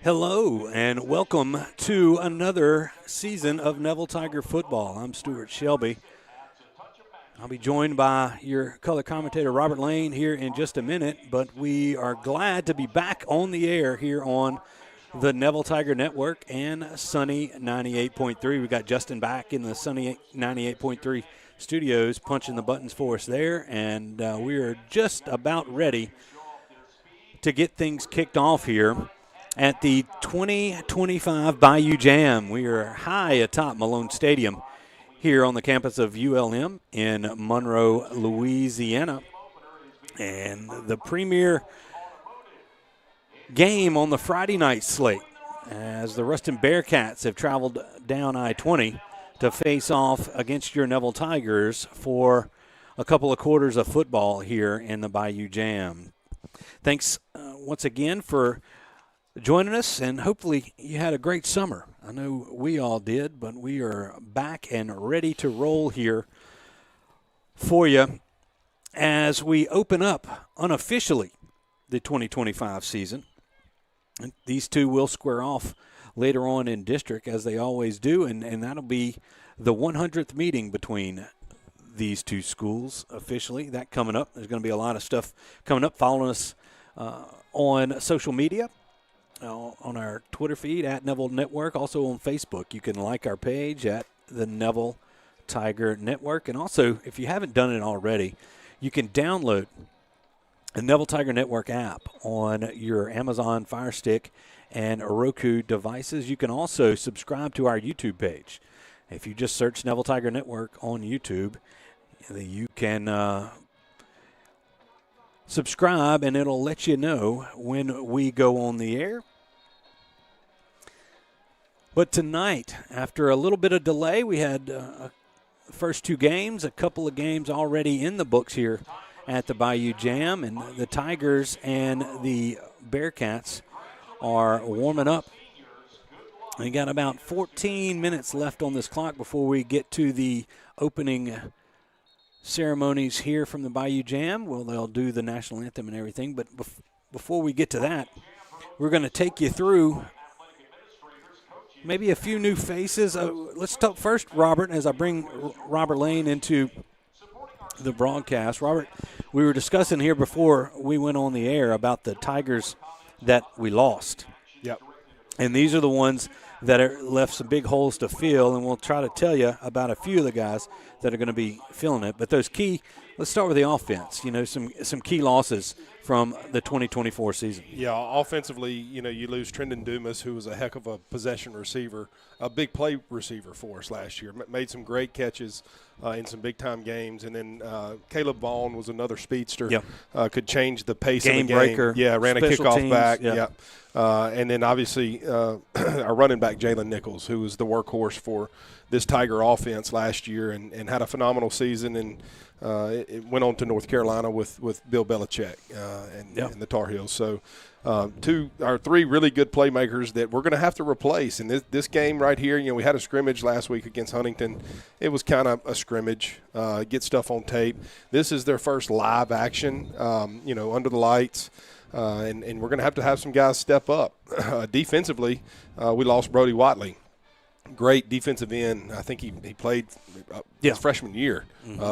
Hello and welcome to another season of Neville Tiger football. I'm Stewart Shelby. I'll be joined by your color commentator Robert Lane here in just a minute, but we are glad to be back on the air here on the Neville Tiger Network and Sunny 98.3. We got Justin back in the Sunny 98.3 studios punching the buttons for us there, and we are just about ready to get things kicked off here at the 2025 Bayou Jamb. We are high atop Malone Stadium here on the campus of ULM in Monroe, Louisiana. And the premier game on the Friday night slate as the Ruston Bearcats have traveled down I-20 to face off against your Neville Tigers for a couple of quarters of football here in the Bayou Jamb. Thanks once again for joining us, and hopefully you had a great summer. I know we all did, but we are back and ready to roll here for you as we open up unofficially the 2025 season. And these two will square off later on in district, as they always do, and that'll be the 100th meeting between these two schools officially. That coming up. There's going to be a lot of stuff coming up. Following us on social media, on our Twitter feed at Neville Network, also on Facebook. You can like our page at the Neville Tiger Network. And also, if you haven't done it already, you can download the Neville Tiger Network app on your Amazon Fire Stick and Roku devices. You can also subscribe to our YouTube page. If you just search Neville Tiger Network on YouTube, you can subscribe, and it'll let you know when we go on the air. But tonight, after a little bit of delay, we had the first two games, a couple of games already in the books here at the Bayou Jamb, and the Tigers and the Bearcats are warming up. We got about 14 minutes left on this clock before we get to the opening ceremonies here from the Bayou Jamb. Well, they'll do the national anthem and everything, but before we get to that, we're going to take you through maybe a few new faces. Let's talk first, Robert, as I bring Robert Lane into the broadcast. Robert, we were discussing here before we went on the air about the Tigers that we lost. Yep. And these are the ones that are left some big holes to fill, and we'll try to tell you about a few of the guys that are going to be filling it. But those key, let's start with the offense. You know, some key losses from the 2024 season. Yeah, offensively, you know, you lose Trendon Dumas, who was a heck of a possession receiver, a big play receiver for us last year. Made some great catches in some big-time games. And then Caleb Vaughn was another speedster. Yep. Could change the pace game of the game. Breaker. Yeah, ran a Special kickoff teams, back. yeah. Yep. And then, obviously, our running back, Jalen Nichols, who was the workhorse for this Tiger offense last year and had a phenomenal season, and it went on to North Carolina with Bill Belichick and the Tar Heels. So three really good playmakers that we're going to have to replace. And this game right here, you know, we had a scrimmage last week against Huntington. It was kind of a scrimmage, get stuff on tape. This is their first live action, you know, under the lights. And we're going to have some guys step up. Defensively, we lost Brody Watley. Great defensive end. I think he played his freshman year,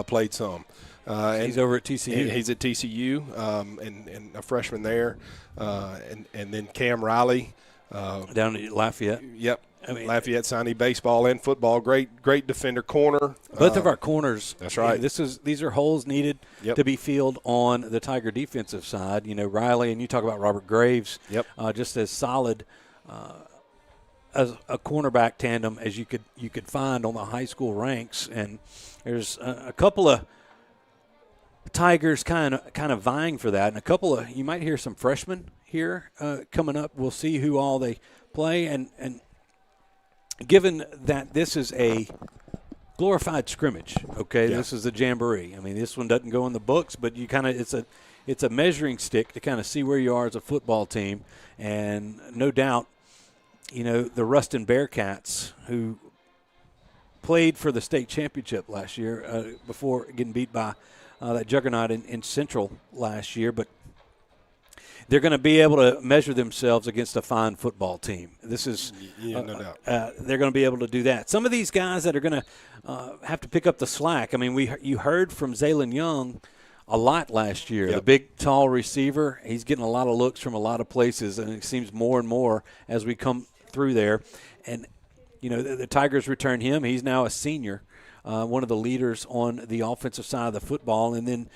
played some. And he's over at TCU. He's at TCU, and a freshman there. And then Cam Riley. Down at Lafayette. Yep. I mean, Lafayette signed baseball and football. Great defender, corner. Both of our corners. That's right. These are holes needed to be filled on the Tiger defensive side. You know, Riley, and you talk about Robert Graves. Yep. Just as solid as a cornerback tandem as you could find on the high school ranks. And there's a couple of Tigers kind of vying for that, and a couple of, you might hear some freshmen here coming up. We'll see who all they play, and given that this is a glorified scrimmage, okay, this is a jamboree. I mean, this one doesn't go in the books, but you kind of it's a measuring stick to kind of see where you are as a football team, and no doubt, you know, the Ruston Bearcats, who played for the state championship last year before getting beat by that juggernaut in Central last year, but they're going to be able to measure themselves against a fine football team. This is no doubt. They're going to be able to do that. Some of these guys that are going to have to pick up the slack. I mean, you heard from Zaylen Young a lot last year. Yep. The big, tall receiver. He's getting a lot of looks from a lot of places, and it seems more and more as we come through there. And the Tigers return him. He's now a senior. One of the leaders on the offensive side of the football. And then,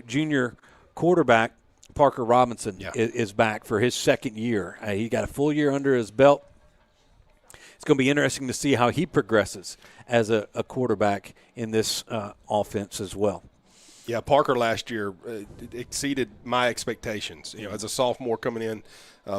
junior quarterback Parker Robinson is back for his second year. He got a full year under his belt. It's going to be interesting to see how he progresses as a quarterback in this offense as well. Yeah, Parker last year exceeded my expectations. As a sophomore coming in,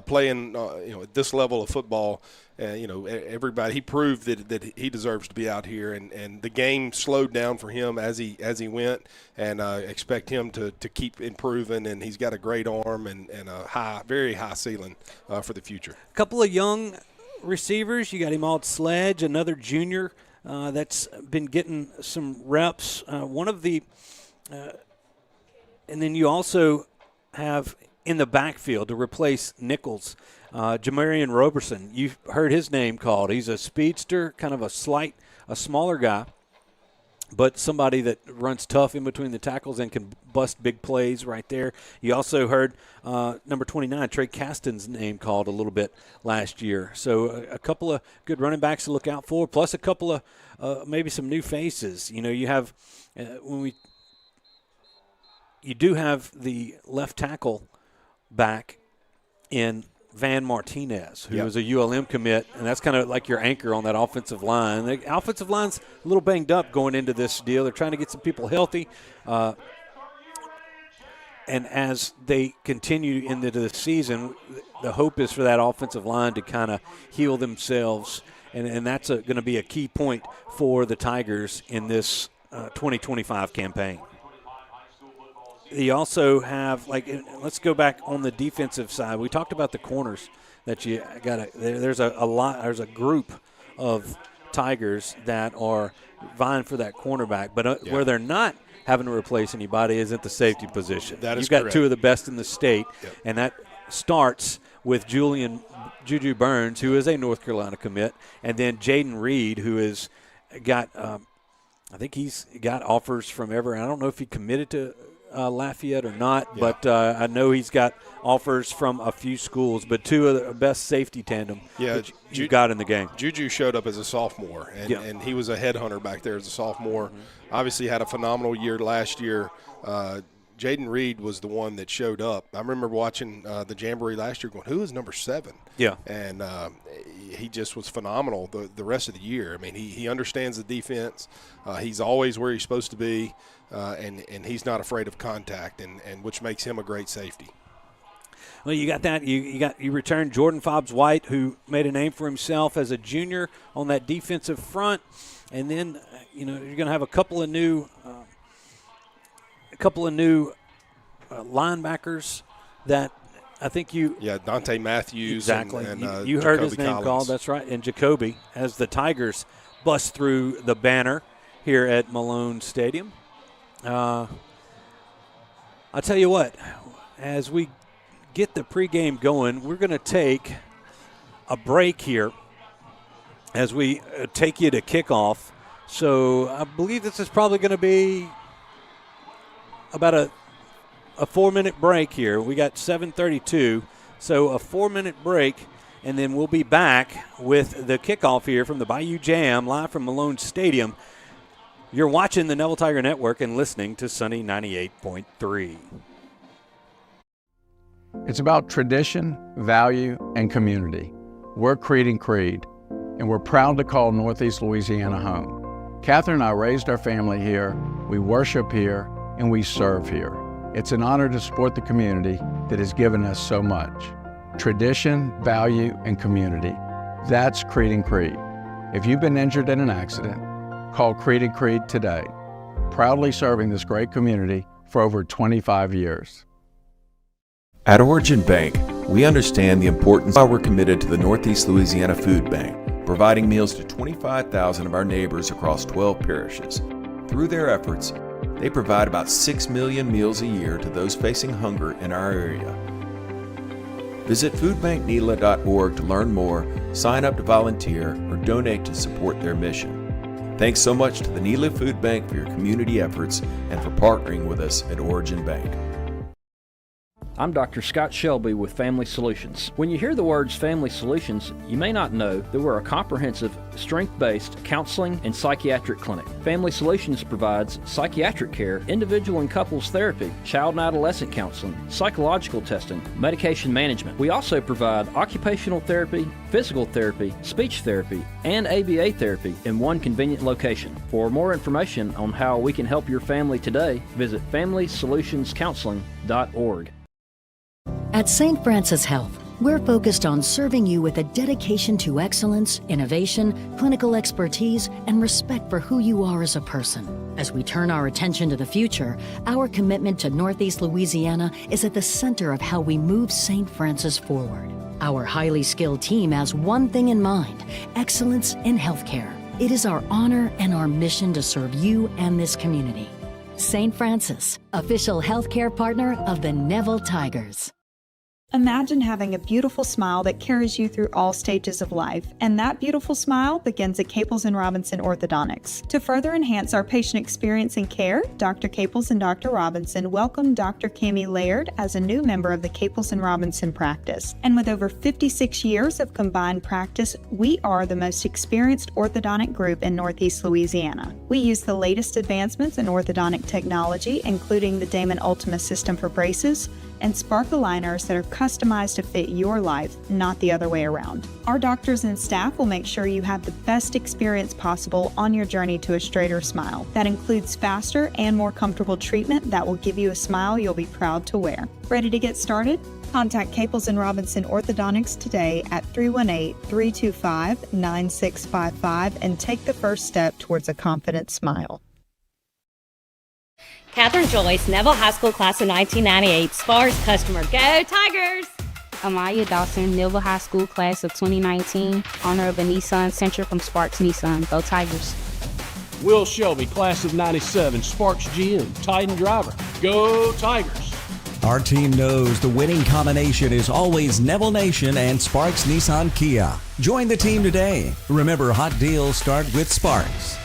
playing at this level of football, everybody, he proved that he deserves to be out here, and the game slowed down for him as he went, and expect him to keep improving. And he's got a great arm and a very high ceiling for the future. A couple of young receivers. You got Imad Sledge, another junior that's been getting some reps. One of the and then you also have in the backfield to replace Nichols, Jamarian Roberson. You've heard his name called. He's a speedster, kind of a smaller guy, but somebody that runs tough in between the tackles and can bust big plays right there. You also heard number 29, Trey Caston's name called a little bit last year. So a couple of good running backs to look out for, plus a couple of maybe some new faces. You have you do have the left tackle back in Van Martinez, who is a ULM commit, and that's kind of like your anchor on that offensive line. The offensive line's a little banged up going into this deal. They're trying to get some people healthy. And as they continue into the season, the hope is for that offensive line to kind of heal themselves, and that's going to be a key point for the Tigers in this 2025 campaign. You also have, let's go back on the defensive side. We talked about the corners that you got. There's a group of Tigers that are vying for that cornerback, but where they're not having to replace anybody is at the safety position. You've got two of the best in the state, and that starts with Juju Burns, who is a North Carolina commit, and then Jaden Reed, who has got, I think he's got offers from Everett. I don't know if he committed to Lafayette or not, but I know he's got offers from a few schools, but two of the best safety tandem that you got in the game. Juju showed up as a sophomore, and he was a headhunter back there as a sophomore. Mm-hmm. Obviously had a phenomenal year last year. Jaden Reed was the one that showed up. I remember watching the Jamboree last year going, who is number 7? Yeah. And he just was phenomenal the rest of the year. I mean, he understands the defense. He's always where he's supposed to be. And he's not afraid of contact, and which makes him a great safety. Well, you got that. You returned Jordan Fobbs-White, who made a name for himself as a junior on that defensive front, and then you're going to have a couple of new linebackers that I think you. Yeah, Dante Matthews. Exactly. And you heard his name called. That's right. And Jacoby, as the Tigers bust through the banner here at Malone Stadium. I'll tell you what, as we get the pregame going, we're going to take a break here as we take you to kickoff. So I believe this is probably going to be about a 4-minute break here. We got 7:32, so a 4-minute break, and then we'll be back with the kickoff here from the Bayou Jamb, live from Malone Stadium. You're watching the Neville Tiger Network and listening to Sunny 98.3. It's about tradition, value, and community. We're Creed and Creed, and we're proud to call Northeast Louisiana home. Catherine and I raised our family here, we worship here, and we serve here. It's an honor to support the community that has given us so much. Tradition, value, and community. That's Creed and Creed. If you've been injured in an accident, call Creed and Creed today. Proudly serving this great community for over 25 years. At Origin Bank, we understand the importance of why we're committed to the Northeast Louisiana Food Bank, providing meals to 25,000 of our neighbors across 12 parishes. Through their efforts, they provide about 6 million meals a year to those facing hunger in our area. Visit foodbanknela.org to learn more, sign up to volunteer, or donate to support their mission. Thanks so much to the Nela Food Bank for your community efforts and for partnering with us at Origin Bank. I'm Dr. Scott Shelby with Family Solutions. When you hear the words Family Solutions, you may not know that we're a comprehensive, strength-based counseling and psychiatric clinic. Family Solutions provides psychiatric care, individual and couples therapy, child and adolescent counseling, psychological testing, medication management. We also provide occupational therapy, physical therapy, speech therapy, and ABA therapy in one convenient location. For more information on how we can help your family today, visit FamilySolutionsCounseling.org. At St. Francis Health, we're focused on serving you with a dedication to excellence, innovation, clinical expertise, and respect for who you are as a person. As we turn our attention to the future, our commitment to Northeast Louisiana is at the center of how we move St. Francis forward. Our highly skilled team has one thing in mind: excellence in healthcare. It is our honor and our mission to serve you and this community. St. Francis, official healthcare partner of the Neville Tigers. Imagine having a beautiful smile that carries you through all stages of life, and that beautiful smile begins at Caples & Robinson Orthodontics. To further enhance our patient experience and care, Dr. Caples and Dr. Robinson welcome Dr. Cammie Laird as a new member of the Caples & Robinson practice. And with over 56 years of combined practice, we are the most experienced orthodontic group in Northeast Louisiana. We use the latest advancements in orthodontic technology, including the Damon Ultima system for braces, and Spark aligners that are customized to fit your life, not the other way around. Our doctors and staff will make sure you have the best experience possible on your journey to a straighter smile. That includes faster and more comfortable treatment that will give you a smile you'll be proud to wear. Ready to get started? Contact Caples & Robinson Orthodontics today at 318-325-9655 and take the first step towards a confident smile. Catherine Joyce, Neville High School class of 1998, Sparks customer. Go Tigers! Amaya Dawson, Neville High School class of 2019, owner of a Nissan Sentra from Sparks Nissan. Go Tigers! Will Shelby, class of 97, Sparks GM, Titan driver. Go Tigers! Our team knows the winning combination is always Neville Nation and Sparks Nissan Kia. Join the team today. Remember, hot deals start with Sparks.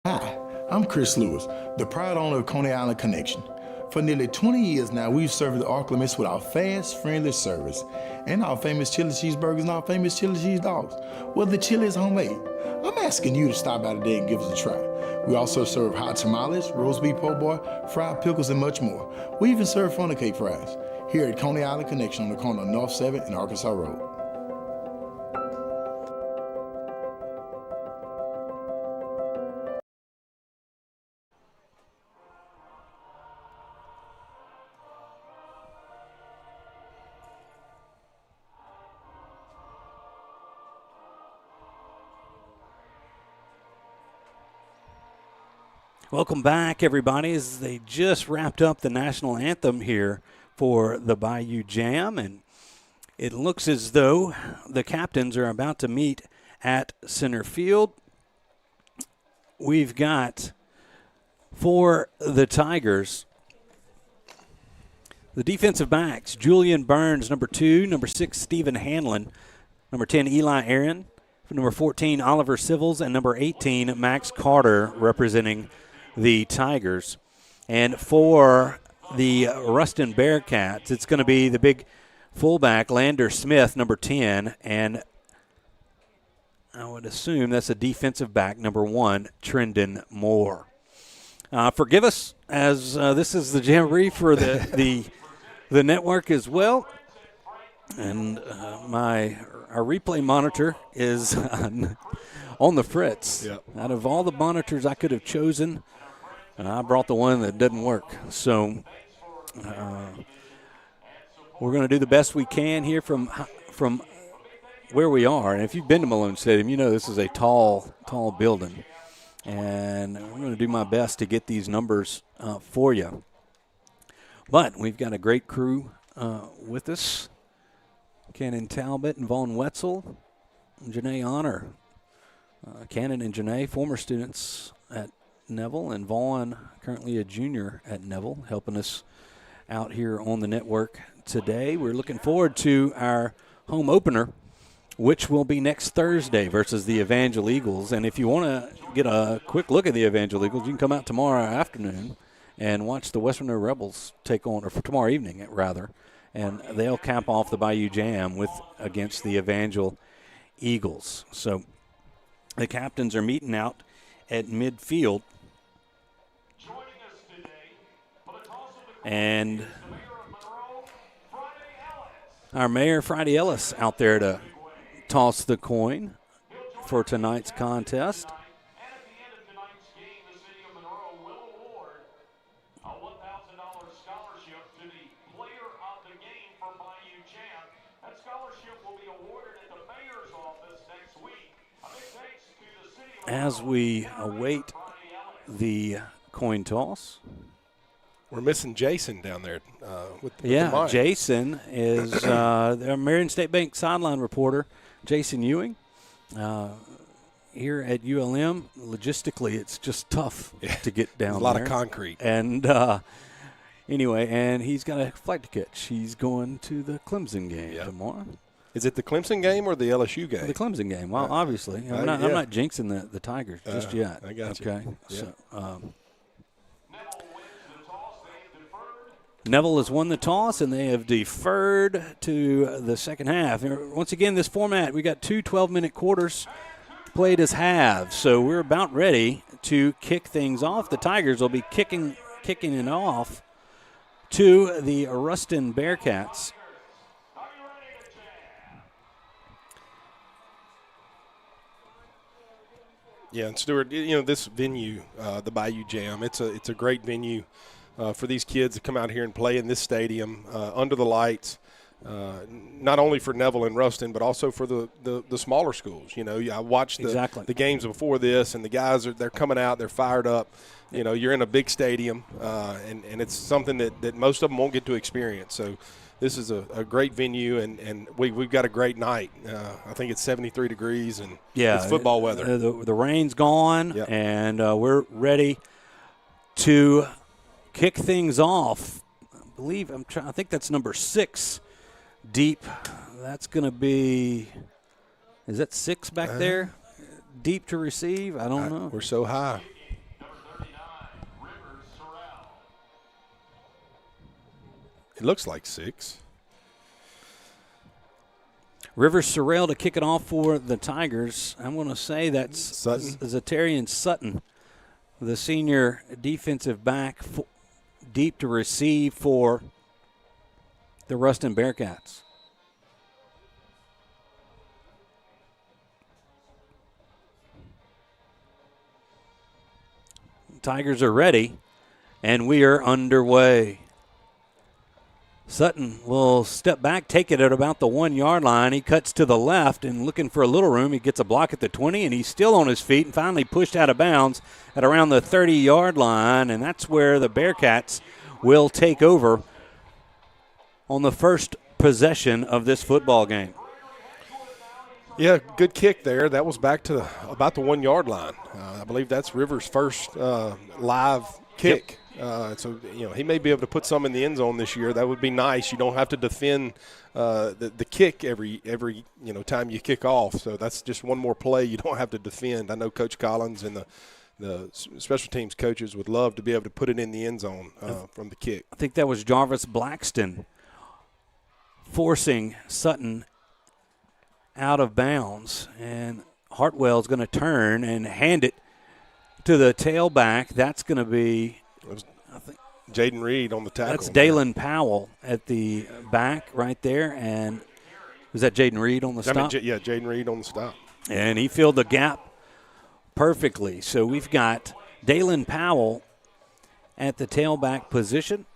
Hi, I'm Chris Lewis, the proud owner of Coney Island Connection. For nearly 20 years now, we've served the Oklahomites with our fast, friendly service and our famous chili cheeseburgers and our famous chili cheese dogs. Well, the chili is homemade. I'm asking you to stop by today and give us a try. We also serve hot tamales, roast beef po' boy, fried pickles, and much more. We even serve funnel cake fries here at Coney Island Connection on the corner of North 7th and Arkansas Road. Welcome back, everybody, as they just wrapped up the national anthem here for the Bayou Jamb, and it looks as though the captains are about to meet at center field. We've got, for the Tigers, the defensive backs, Julian Burns, number 2, number 6, Stephen Hanlon, number 10, Eli Aaron, number 14, Oliver Civils, and number 18, Max Carter, representing the Tigers. And for the Ruston Bearcats, it's going to be the big fullback, Lander Smith, number 10, and I would assume that's a defensive back, number 1, Trendon Moore. Forgive us, as this is the jamboree for the network as well, and our replay monitor is on the fritz. Yep. Out of all the monitors I could have chosen, I brought the one that doesn't work. So we're going to do the best we can here from where we are. And if you've been to Malone Stadium, you know this is a tall building. And I'm going to do my best to get these numbers for you. But we've got a great crew with us. Cannon Talbot and Vaughn Wetzel, and Janae Honor. Cannon and Janae, former students at Neville, and Vaughn, currently a junior at Neville, helping us out here on the network today. We're looking forward to our home opener, which will be next Thursday versus the Evangel Eagles. And if you want to get a quick look at the Evangel Eagles, you can come out tomorrow afternoon and watch the West Monroe Rebels take on, or for tomorrow evening, rather, and they'll cap off the Bayou Jamb against the Evangel Eagles. So the captains are meeting out at midfield. And our mayor, Friday Ellis, out there to toss the coin for tonight's contest. As we await the coin toss, we're missing Jason down there. With the mic. Jason is the Marion State Bank sideline reporter, Jason Ewing. Here at ULM, logistically, it's just tough to get down there. A lot of concrete. And anyway, and he's got a flight to catch. He's going to the Clemson game tomorrow. Is it the Clemson game or the LSU game? The Clemson game. Well, obviously. I'm not jinxing the Tigers just yet. I got you. Okay. Yeah. So, Neville has won the toss, and they have deferred to the second half. Once again, this format, we got two 12-minute quarters played as halves. So we're about ready to kick things off. The Tigers will be kicking it off to the Ruston Bearcats. Yeah, and Stewart, this venue, the Bayou Jamb, it's a great venue for these kids to come out here and play in this stadium under the lights. Not only for Neville and Ruston, but also for the smaller schools. I watched the games before this, and the guys they're coming out, they're fired up. You're in a big stadium, and it's something that most of them won't get to experience. So this is a great venue, and we've got a great night. I think it's 73 degrees, and it's football weather. The rain's gone, and we're ready to kick things off. I think that's number 6. Deep, that's going to be, is that 6 back there? Deep to receive? I don't know. We're so high. It looks like 6. Rivers Sorrell to kick it off for the Tigers. I'm going to say that's Zatarian Sutton, the senior defensive back, deep to receive for the Ruston Bearcats. Tigers are ready, and we are underway. Sutton will step back, take it at about the 1-yard line. He cuts to the left and looking for a little room. He gets a block at the 20, and he's still on his feet and finally pushed out of bounds at around the 30-yard line, and that's where the Bearcats will take over on the first possession of this football game. Yeah, good kick there. That was back to about the 1-yard line. I believe that's Rivers' first live kick. So he may be able to put some in the end zone this year. That would be nice. You don't have to defend the kick every time you kick off. So that's just one more play you don't have to defend. I know Coach Collins and the special teams coaches would love to be able to put it in the end zone from the kick. I think that was Jarvis Blackston forcing Sutton out of bounds, and Hartwell's going to turn and hand it to the tailback. That's going to be Jaden Reed on the tackle. That's Dalen Powell at the back right there, and was that Jaden Reed on the stop? Jaden Reed on the stop. And he filled the gap perfectly. So we've got Dalen Powell at the tailback position.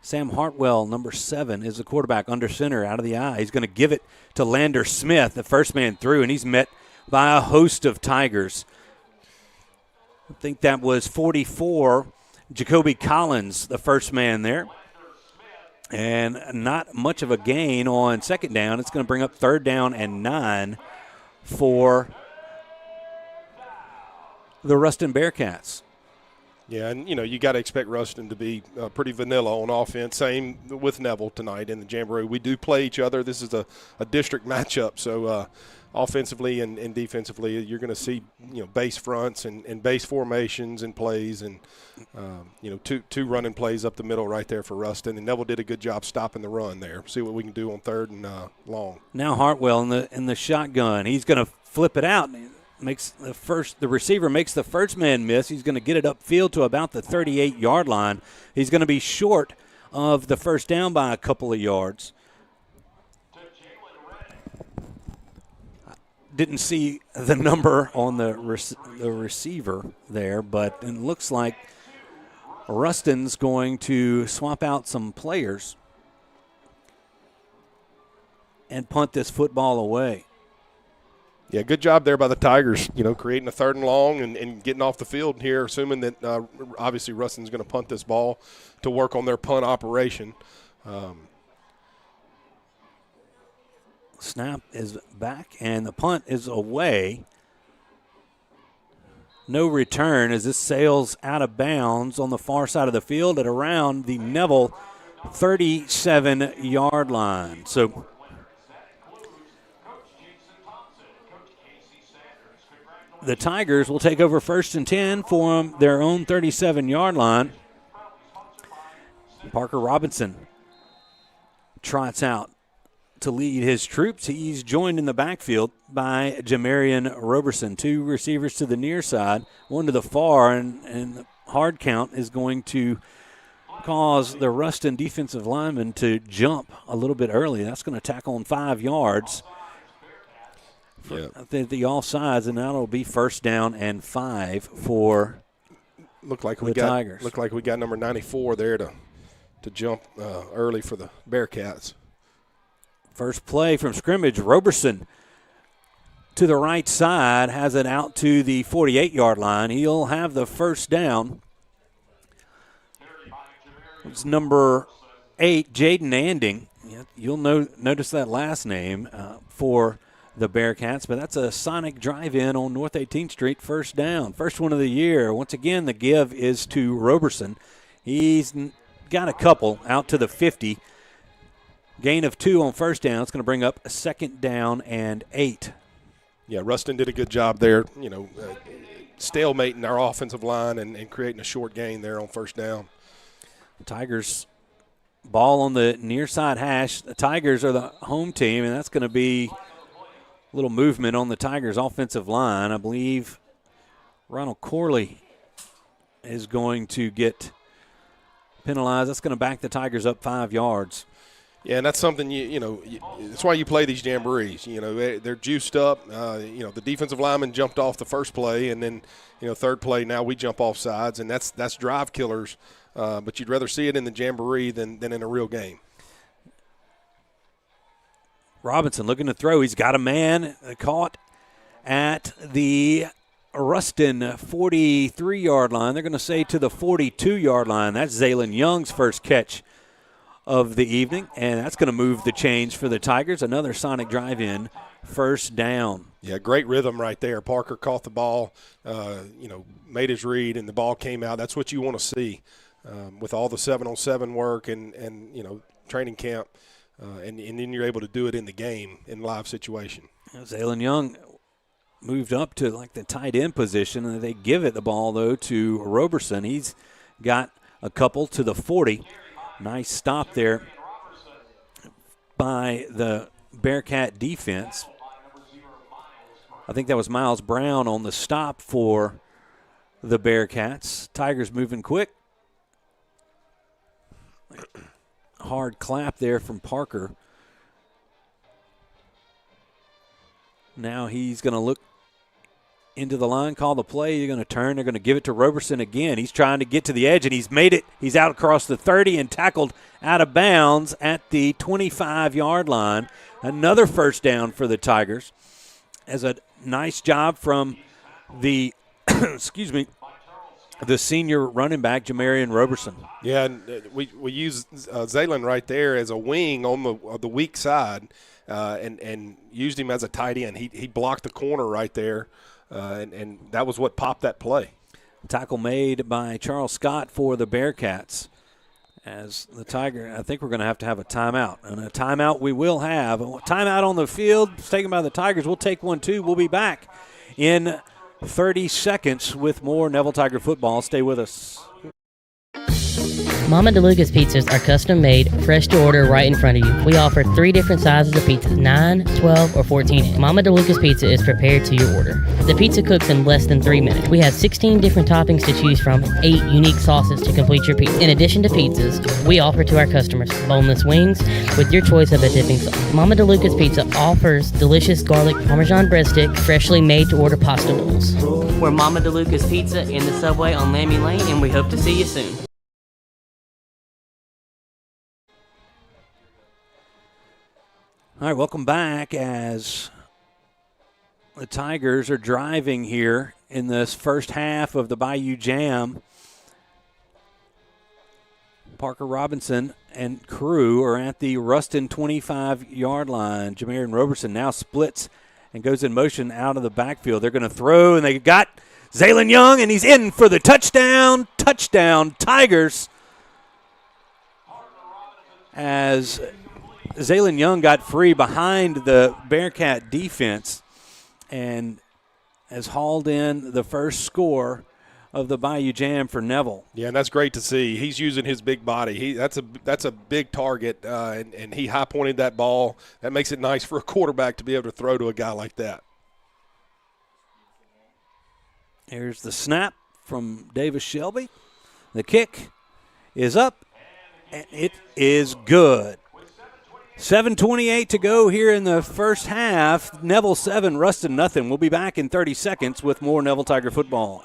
Sam Hartwell, number 7, is the quarterback under center out of the eye. He's going to give it to Lander Smith, the first man through, and he's met by a host of Tigers. I think that was 44, Jacoby Collins, the first man there. And not much of a gain on second down. It's going to bring up 3rd down and 9 for the Ruston Bearcats. Yeah, and, you got to expect Ruston to be pretty vanilla on offense. Same with Neville tonight in the Jamboree. We do play each other. This is a district matchup, so offensively and defensively, you're going to see, base fronts and base formations and plays and, two running plays up the middle right there for Ruston. And Neville did a good job stopping the run there. See what we can do on third and long. Now Hartwell in the shotgun. He's going to flip it out. The receiver makes the first man miss. He's going to get it upfield to about the 38-yard line. He's going to be short of the first down by a couple of yards. Didn't see the number on the receiver there, but it looks like Ruston's going to swap out some players and punt this football away. Yeah, good job there by the Tigers, creating a third and long and getting off the field here, assuming that obviously Ruston's going to punt this ball to work on their punt operation. Snap is back, and the punt is away. No return as this sails out of bounds on the far side of the field at around the Neville 37-yard line. So the Tigers will take over 1st and 10 for their own 37-yard line. Parker Robinson trots out to lead his troops. He's joined in the backfield by Jamarian Roberson. 2 receivers to the near side, 1 to the far, and the hard count is going to cause the Ruston defensive lineman to jump a little bit early. That's going to tack on 5 yards. The offsides, and that'll be 1st down and 5 for the Tigers. Looked like we got number 94 there to jump early for the Bearcats. First play from scrimmage, Roberson to the right side, has it out to the 48-yard line. He'll have the 1st down. It's number 8, Jaden Anding. You'll notice that last name for the Bearcats, but that's a Sonic drive-in on North 18th Street, 1st down. First one of the year. Once again, the give is to Roberson. He's got a couple out to the 50. Gain of 2 on 1st down. It's going to bring up a 2nd down and 8. Yeah, Ruston did a good job there, stalemating our offensive line and creating a short gain there on 1st down. Tigers ball on the near side hash. The Tigers are the home team, and that's going to be a little movement on the Tigers' offensive line. I believe Ronald Corley is going to get penalized. That's going to back the Tigers up 5 yards. Yeah, and that's something, that's why you play these jamborees. They're juiced up. The defensive lineman jumped off the first play, and then, third play, now we jump off sides, and that's drive killers. But you'd rather see it in the jamboree than in a real game. Robinson looking to throw. He's got a man caught at the Ruston 43-yard line. They're going to say to the 42-yard line. That's Zaylin Young's first catch of the evening, and that's going to move the change for the Tigers. Another Sonic drive-in, 1st down. Yeah, great rhythm right there. Parker caught the ball, made his read, and the ball came out. That's what you want to see with all the 7-on-7 work and training camp, and then you're able to do it in the game in live situation. Zaylin Young moved up to like the tight end position, and they give it the ball, though, to Roberson. He's got a couple to the 40. Nice stop there by the Bearcat defense. I think that was Miles Brown on the stop for the Bearcats. Tigers moving quick. Hard clap there from Parker. Now he's going to look into the line, call the play. You're going to turn. They're going to give it to Roberson again. He's trying to get to the edge, and he's made it. He's out across the 30 and tackled out of bounds at the 25-yard line. Another 1st down for the Tigers. As a nice job from the the senior running back, Jamarian Roberson. Yeah, and we use Zaylen right there as a wing on the weak side, and used him as a tight end. He blocked the corner right there, and that was what popped that play. Tackle made by Charles Scott for the Bearcats. As the Tiger, I think we're going to have a timeout. And a timeout we will have. A timeout on the field. It's taken by the Tigers. We'll take one, too. We'll be back in 30 seconds with more Neville Tiger football. Stay with us. Mama DeLuca's pizzas are custom made, fresh to order right in front of you. We offer 3 different sizes of pizzas, 9, 12, or 14 inch. Mama DeLuca's pizza is prepared to your order. The pizza cooks in less than 3 minutes. We have 16 different toppings to choose from, 8 unique sauces to complete your pizza. In addition to pizzas, we offer to our customers boneless wings with your choice of a dipping sauce. Mama DeLuca's Pizza offers delicious garlic Parmesan breadstick, freshly made to order pasta bowls. We're Mama DeLuca's Pizza in the subway on Lammy Lane, and we hope to see you soon. All right, welcome back as the Tigers are driving here in this first half of the Bayou Jamb. Parker Robinson and crew are at the Ruston 25-yard line. Jamarian Roberson now splits and goes in motion out of the backfield. They're going to throw, and they got Zaylen Young, and he's in for the touchdown. Touchdown, Tigers. As Zaylen Young got free behind the Bearcat defense and has hauled in the first score of the Bayou Jamb for Neville. Yeah, and that's great to see. He's using his big body. That's a big target, and he high-pointed that ball. That makes it nice for a quarterback to be able to throw to a guy like that. Here's the snap from Davis Shelby. The kick is up, and it is good. 7:28 to go here in the first half. Neville 7, Ruston nothing. We'll be back in 30 seconds with more Neville Tiger football.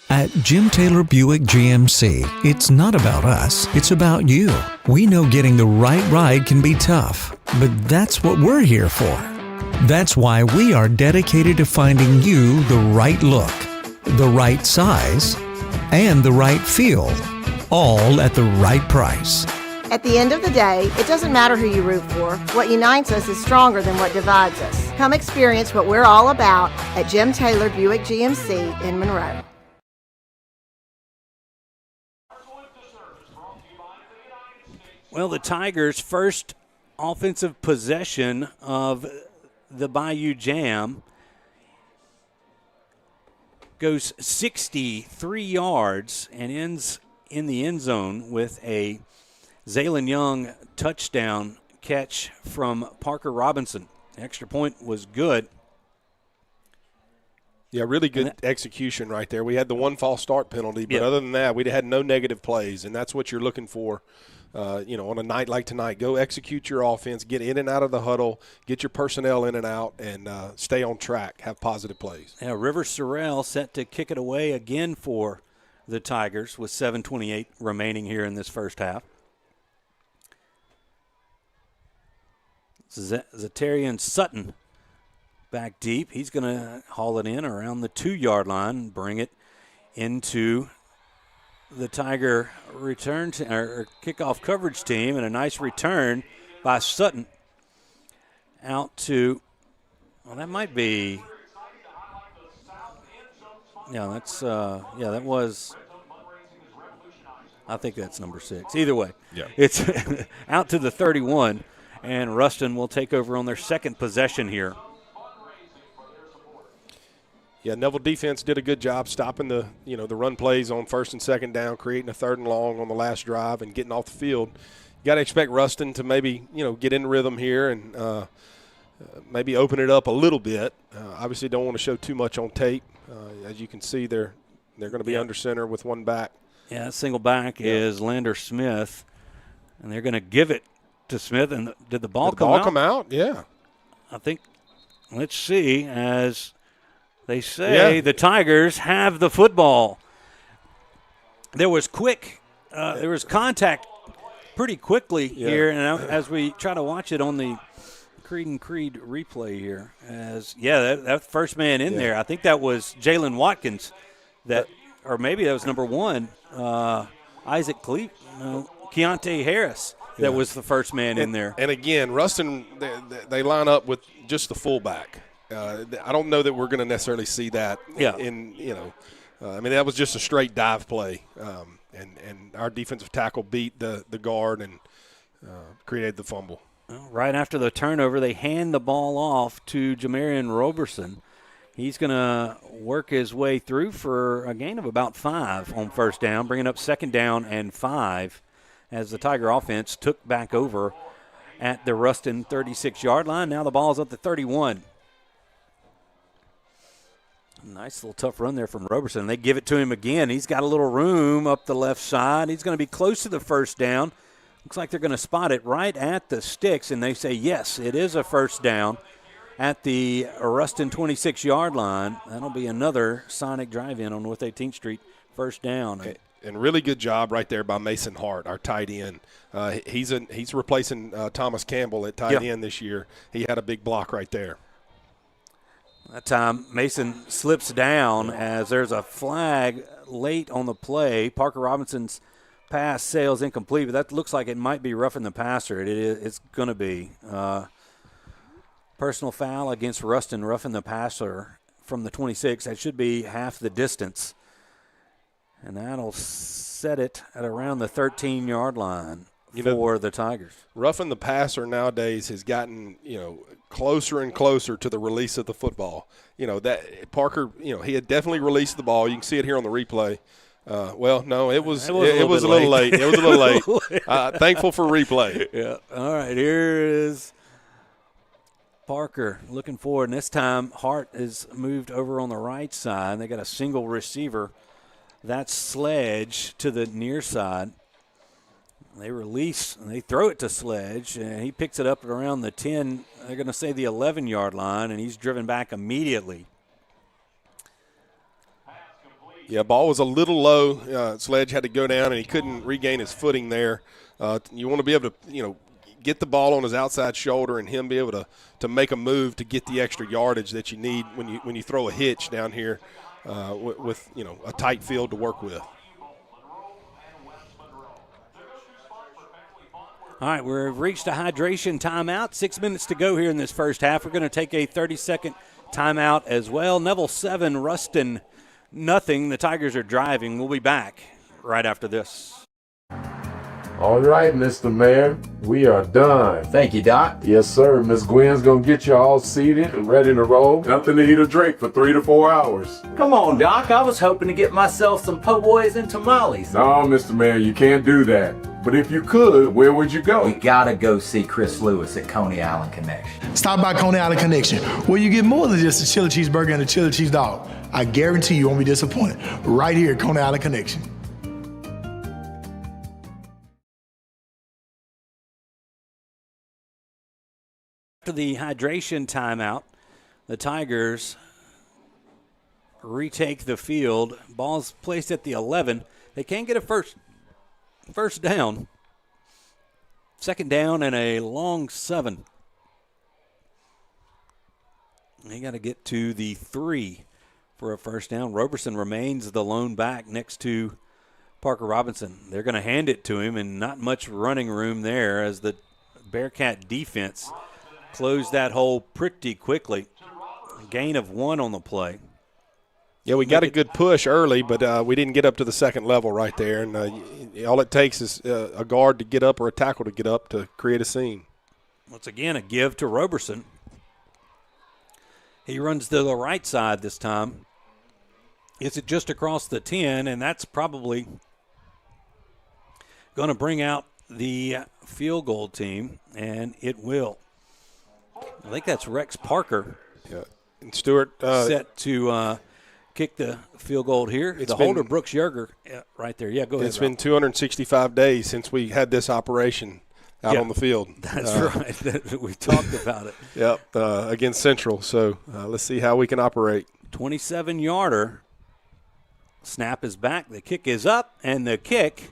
At Jim Taylor Buick GMC, it's not about us, it's about you. We know getting the right ride can be tough, but that's what we're here for. That's why we are dedicated to finding you the right look, the right size, and the right feel, all at the right price. At the end of the day, it doesn't matter who you root for. What unites us is stronger than what divides us. Come experience what we're all about at Jim Taylor Buick GMC in Monroe. Well, the Tigers' first offensive possession of the Bayou Jamb goes 63 yards and ends in the end zone with a Zaylen Young touchdown catch from Parker Robinson. The extra point was good. Yeah, really good execution right there. We had the one false start penalty, but other than that, we had no negative plays, and that's what you're looking for. On a night like tonight, go execute your offense, get in and out of the huddle, get your personnel in and out, and stay on track, have positive plays. Yeah, River Sorrell set to kick it away again for the Tigers with 7:28 remaining here in this first half. Zatarian Sutton back deep. He's going to haul it in around the 2-yard line and bring it into the Tiger return or kickoff coverage team, and a nice return by Sutton out to, well, that might be, that was, I think that's number 6. Either way, it's out to the 31. And Ruston will take over on their second possession here. Yeah, Neville defense did a good job stopping the run plays on first and second down, creating a 3rd and long on the last drive and getting off the field. You got to expect Ruston to maybe, get in rhythm here and maybe open it up a little bit. Obviously don't want to show too much on tape. As you can see, they're going to be under center with one back. Yeah, that single back is Lander Smith, and they're going to give it to Smith. And did the ball come out? Come out? Yeah. I think, let's see, as they say, the Tigers have the football. There was there was contact pretty quickly here, and as we try to watch it on the Creed and Creed replay here, that first man in there, I think that was Jalen Watkins that or maybe that was number 1, Isaac Keontae Harris. That was the first man in there. And again, Ruston, they line up with just the fullback. I don't know that we're going to necessarily see that. I mean, that was just a straight dive play, and our defensive tackle beat the guard and created the fumble. Well, right after the turnover, they hand the ball off to Jamarian Roberson. He's going to work his way through for a gain of about 5 on first down, bringing up 2nd down and 5 as the Tiger offense took back over at the Ruston 36-yard line. Now the ball's up to 31. Nice little tough run there from Roberson. They give it to him again. He's got a little room up the left side. He's going to be close to the first down. Looks like they're going to spot it right at the sticks, and they say, yes, it is a first down at the Ruston 26-yard line. That'll be another Sonic drive-in on North 18th Street, first down. And really good job right there by Mason Hart, our tight end. He's replacing Thomas Campbell at tight end this year. He had a big block right there. That time Mason slips down as there's a flag late on the play. Parker Robinson's pass sails incomplete, but that looks like it might be roughing the passer. It's going to be. Personal foul against Ruston, roughing the passer from the 26. That should be half the distance. And that'll set it at around the 13-yard line for the Tigers. Roughing the passer nowadays has gotten, closer and closer to the release of the football. That Parker, he had definitely released the ball. You can see it here on the replay. No, it was a little late. It was a little late. Thankful for replay. Yeah. All right, here is Parker looking forward, and this time Hart is moved over on the right side. They got a single receiver. That's Sledge to the near side. They release, and they throw it to Sledge, and he picks it up at around the 10, they're going to say the 11-yard line, and he's driven back immediately. Yeah, ball was a little low. Sledge had to go down, and he couldn't regain his footing there. You want to be able to, get the ball on his outside shoulder and him be able to make a move to get the extra yardage that you need when you throw a hitch down here with a tight field to work with. All right, we've reached a hydration timeout. 6 minutes to go here in this first half. We're going to take a 30-second timeout as well. Neville 7, Ruston nothing. The Tigers are driving. We'll be back right after this. All right, Mr. Mayor, we are done. Thank you, Doc. Yes, sir. Miss Gwen's going to get you all seated and ready to roll. Nothing to eat or drink for 3 to 4 hours. Come on, Doc. I was hoping to get myself some po' boys and tamales. No, Mr. Mayor, you can't do that. But if you could, where would you go? We gotta go see Chris Lewis at Coney Island Connection. Stop by Coney Island Connection, where you get more than just a chili cheeseburger and a chili cheese dog. I guarantee you won't be disappointed. Right here at Coney Island Connection. After the hydration timeout, the Tigers retake the field. Ball's placed at the 11. They can't get a first down. 2nd down and a long 7. They got to get to the 3 for a first down. Roberson remains the lone back next to Parker Robinson. They're going to hand it to him, and not much running room there as the Bearcat defense closed that hole pretty quickly. Gain of 1 on the play. Yeah, we got a good push early, but we didn't get up to the second level right there. And all it takes is a guard to get up or a tackle to get up to create a scene. Once again, a give to Roberson. He runs to the right side this time. It's just across the 10, and that's probably going to bring out the field goal team, and it will. I think that's Rex Parker. Yeah, and Stewart set to kick the field goal here. The holder, Brooks Yerger, right there. Yeah, go ahead. It's been 265 days since we had this operation out on the field. That's right. We talked about it. Yep, against Central. So let's see how we can operate. 27-yarder. Snap is back. The kick is up, and the kick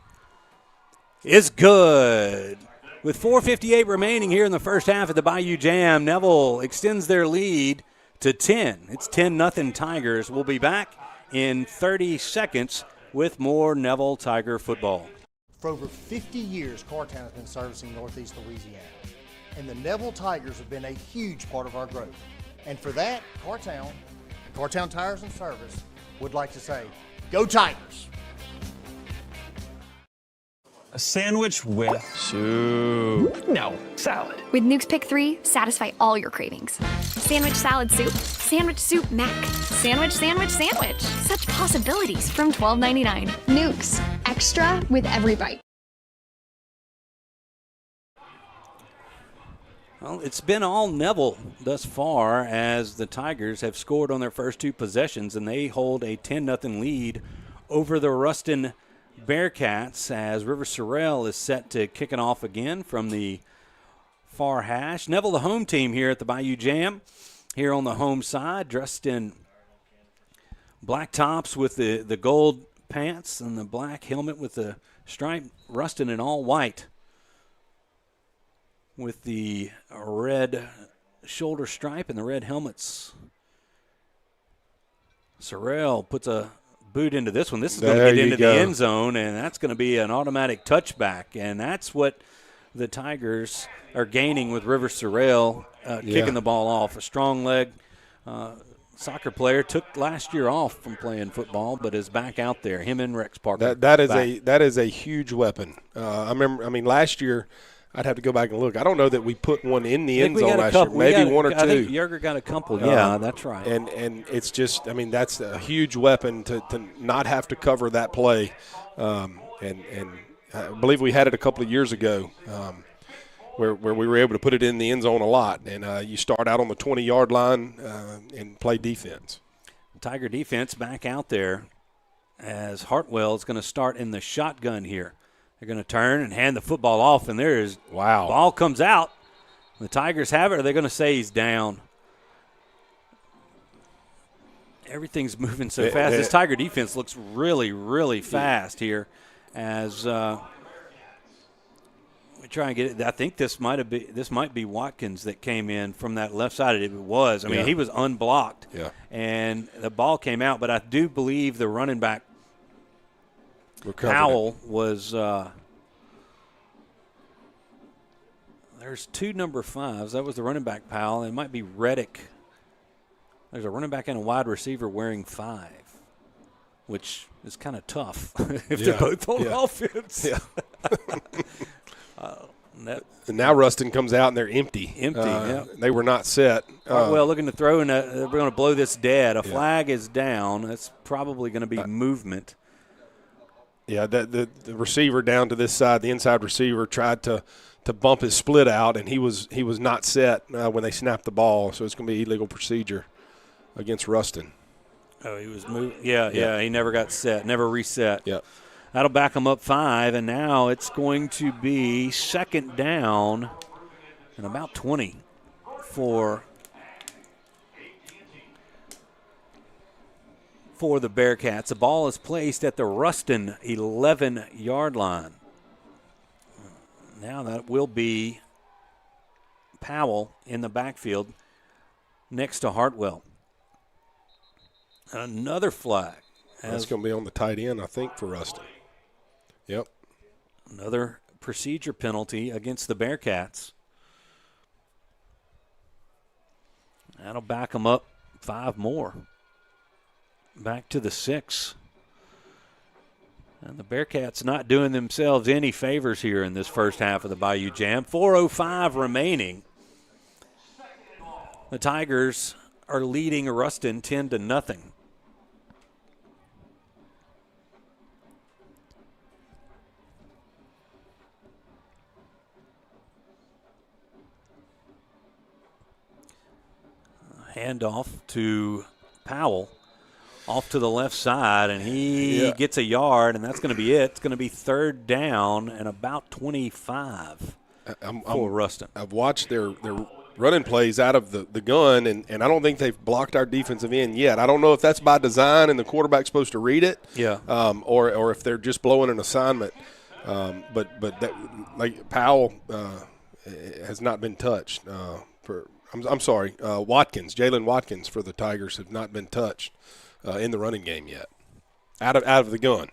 is good. With 4:58 remaining here in the first half of the Bayou Jamb, Neville extends their lead to 10. It's 10-0 Tigers. We'll be back in 30 seconds with more Neville Tiger football. For over 50 years, Cartown has been servicing Northeast Louisiana, and the Neville Tigers have been a huge part of our growth. And for that, Cartown Tires and Service would like to say, go Tigers! A sandwich with soup. No, salad. With Nuke's Pick 3, satisfy all your cravings. Sandwich salad soup, sandwich soup mac, sandwich, sandwich, sandwich. Such possibilities from $12.99. Nuke's, extra with every bite. Well, it's been all Neville thus far as the Tigers have scored on their first 2 possessions, and they hold a 10-0 lead over the Ruston Bearcats as River Sorrell is set to kick it off again from the far hash. Neville, the home team here at the Bayou Jamb, here on the home side, dressed in black tops with the gold pants and the black helmet with the stripe. Ruston in all white with the red shoulder stripe and the red helmets. Sorrell puts a boot into this one. This is going to get into the end zone, and that's going to be an automatic touchback. And that's what the Tigers are gaining with River Sorrell kicking the ball off. A strong leg soccer player, took last year off from playing football, but is back out there. Him and Rex Parker. That is a huge weapon. Last year, I'd have to go back and look. I don't know that we put one in the end zone last year. Maybe one or two. I think Yerger got a couple. Yeah, that's right. And it's just, that's a huge weapon to not have to cover that play. And I believe we had it a couple of years ago where we were able to put it in the end zone a lot. And you start out on the 20-yard line and play defense. Tiger defense back out there as Hartwell is going to start in the shotgun here. They're going to turn and hand the football off, and ball comes out. The Tigers have it, or they're going to say he's down. Everything's moving so fast. This Tiger defense looks really, really fast here as we try and get it. I think this might be Watkins that came in from that left side. It was. He was unblocked. Yeah. And the ball came out, but I do believe the running back Powell was there's 2 number 5s. That was the running back Powell. It might be Reddick. There's a running back and a wide receiver wearing 5, which is kind of tough if they're both on offense. Yeah. And now Ruston comes out and they're empty. They were not set. Well, looking to throw, and we're going to blow this dead. A flag is down. That's probably going to be movement. Yeah, the receiver down to this side, the inside receiver, tried to bump his split out, and he was not set when they snapped the ball, so it's going to be illegal procedure against Ruston. Oh, he was moved. Yeah, he never got set, never reset. Yeah. That'll back him up 5, and now it's going to be second down and about 20 for the Bearcats. The ball is placed at the Ruston 11-yard line. Now that will be Powell in the backfield next to Hartwell. Another flag. That's going to be on the tight end, I think, for Ruston. Yep. Another procedure penalty against the Bearcats. That'll back them up 5 more. Back to the 6. And the Bearcats not doing themselves any favors here in this first half of the Bayou Jamb. 4:05 remaining. The Tigers are leading Ruston 10-0. Handoff to Powell. Off to the left side, and he gets a yard, and that's going to be it. It's going to be third down and about 25 for Ruston. I've watched their running plays out of the gun, and I don't think they've blocked our defensive end yet. I don't know if that's by design and the quarterback's supposed to read it, or if they're just blowing an assignment. But that, like Powell has not been touched. Watkins, Jalen Watkins for the Tigers have not been touched. in the running game yet. Out of the gun.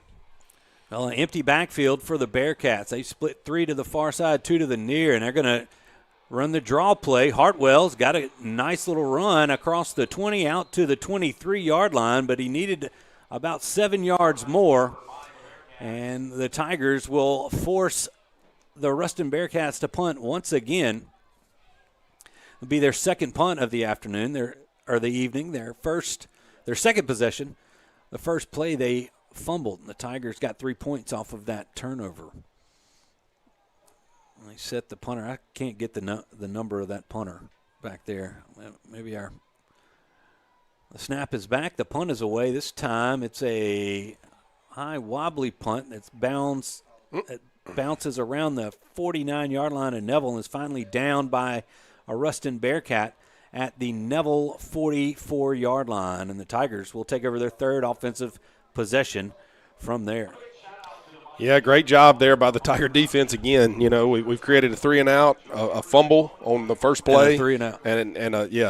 Well, an empty backfield for the Bearcats. They split 3 to the far side, 2 to the near, and they're going to run the draw play. Hartwell's got a nice little run across the 20 out to the 23-yard line, but he needed about 7 yards more. And the Tigers will force the Ruston Bearcats to punt once again. It'll be their second punt of the afternoon, or the evening. Their second possession. The first play they fumbled. The Tigers got 3 points off of that turnover. They set the punter. I can't get the number of that punter back there. Maybe the snap is back. The punt is away. This time it's a high wobbly punt that bounces around the 49-yard line, and Neville is finally down by a Ruston Bearcat at the Neville 44-yard line, and the Tigers will take over their third offensive possession from there. Yeah, great job there by the Tiger defense again. You know, we've created a 3-and-out, a fumble on the first play, and a 3-and-out, and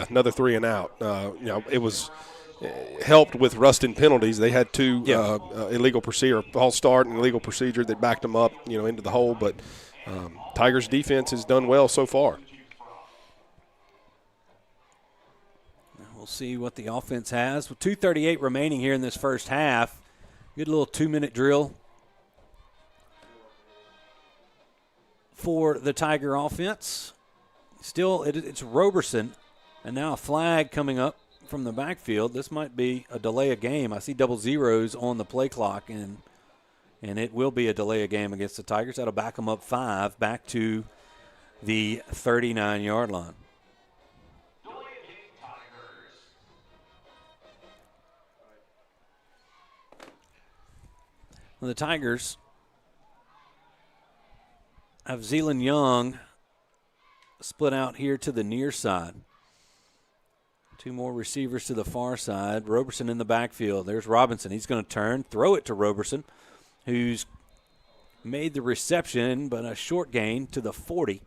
another 3-and-out. You know, it was helped with Ruston penalties. They had 2 illegal procedure, false start and illegal procedure that backed them up, you know, into the hole. But Tigers defense has done well so far. We'll see what the offense has. With 2:38 remaining here in this first half, good little 2-minute drill for the Tiger offense. Still, it's Roberson, and now a flag coming up from the backfield. This might be a delay of game. I see double zeros on the play clock, and it will be a delay of game against the Tigers. That'll back them up 5 back to the 39-yard line. The Tigers have Zealand Young split out here to the near side. 2 more receivers to the far side. Roberson in the backfield. There's Robinson. He's going to turn, throw it to Roberson, who's made the reception, but a short gain to the 40.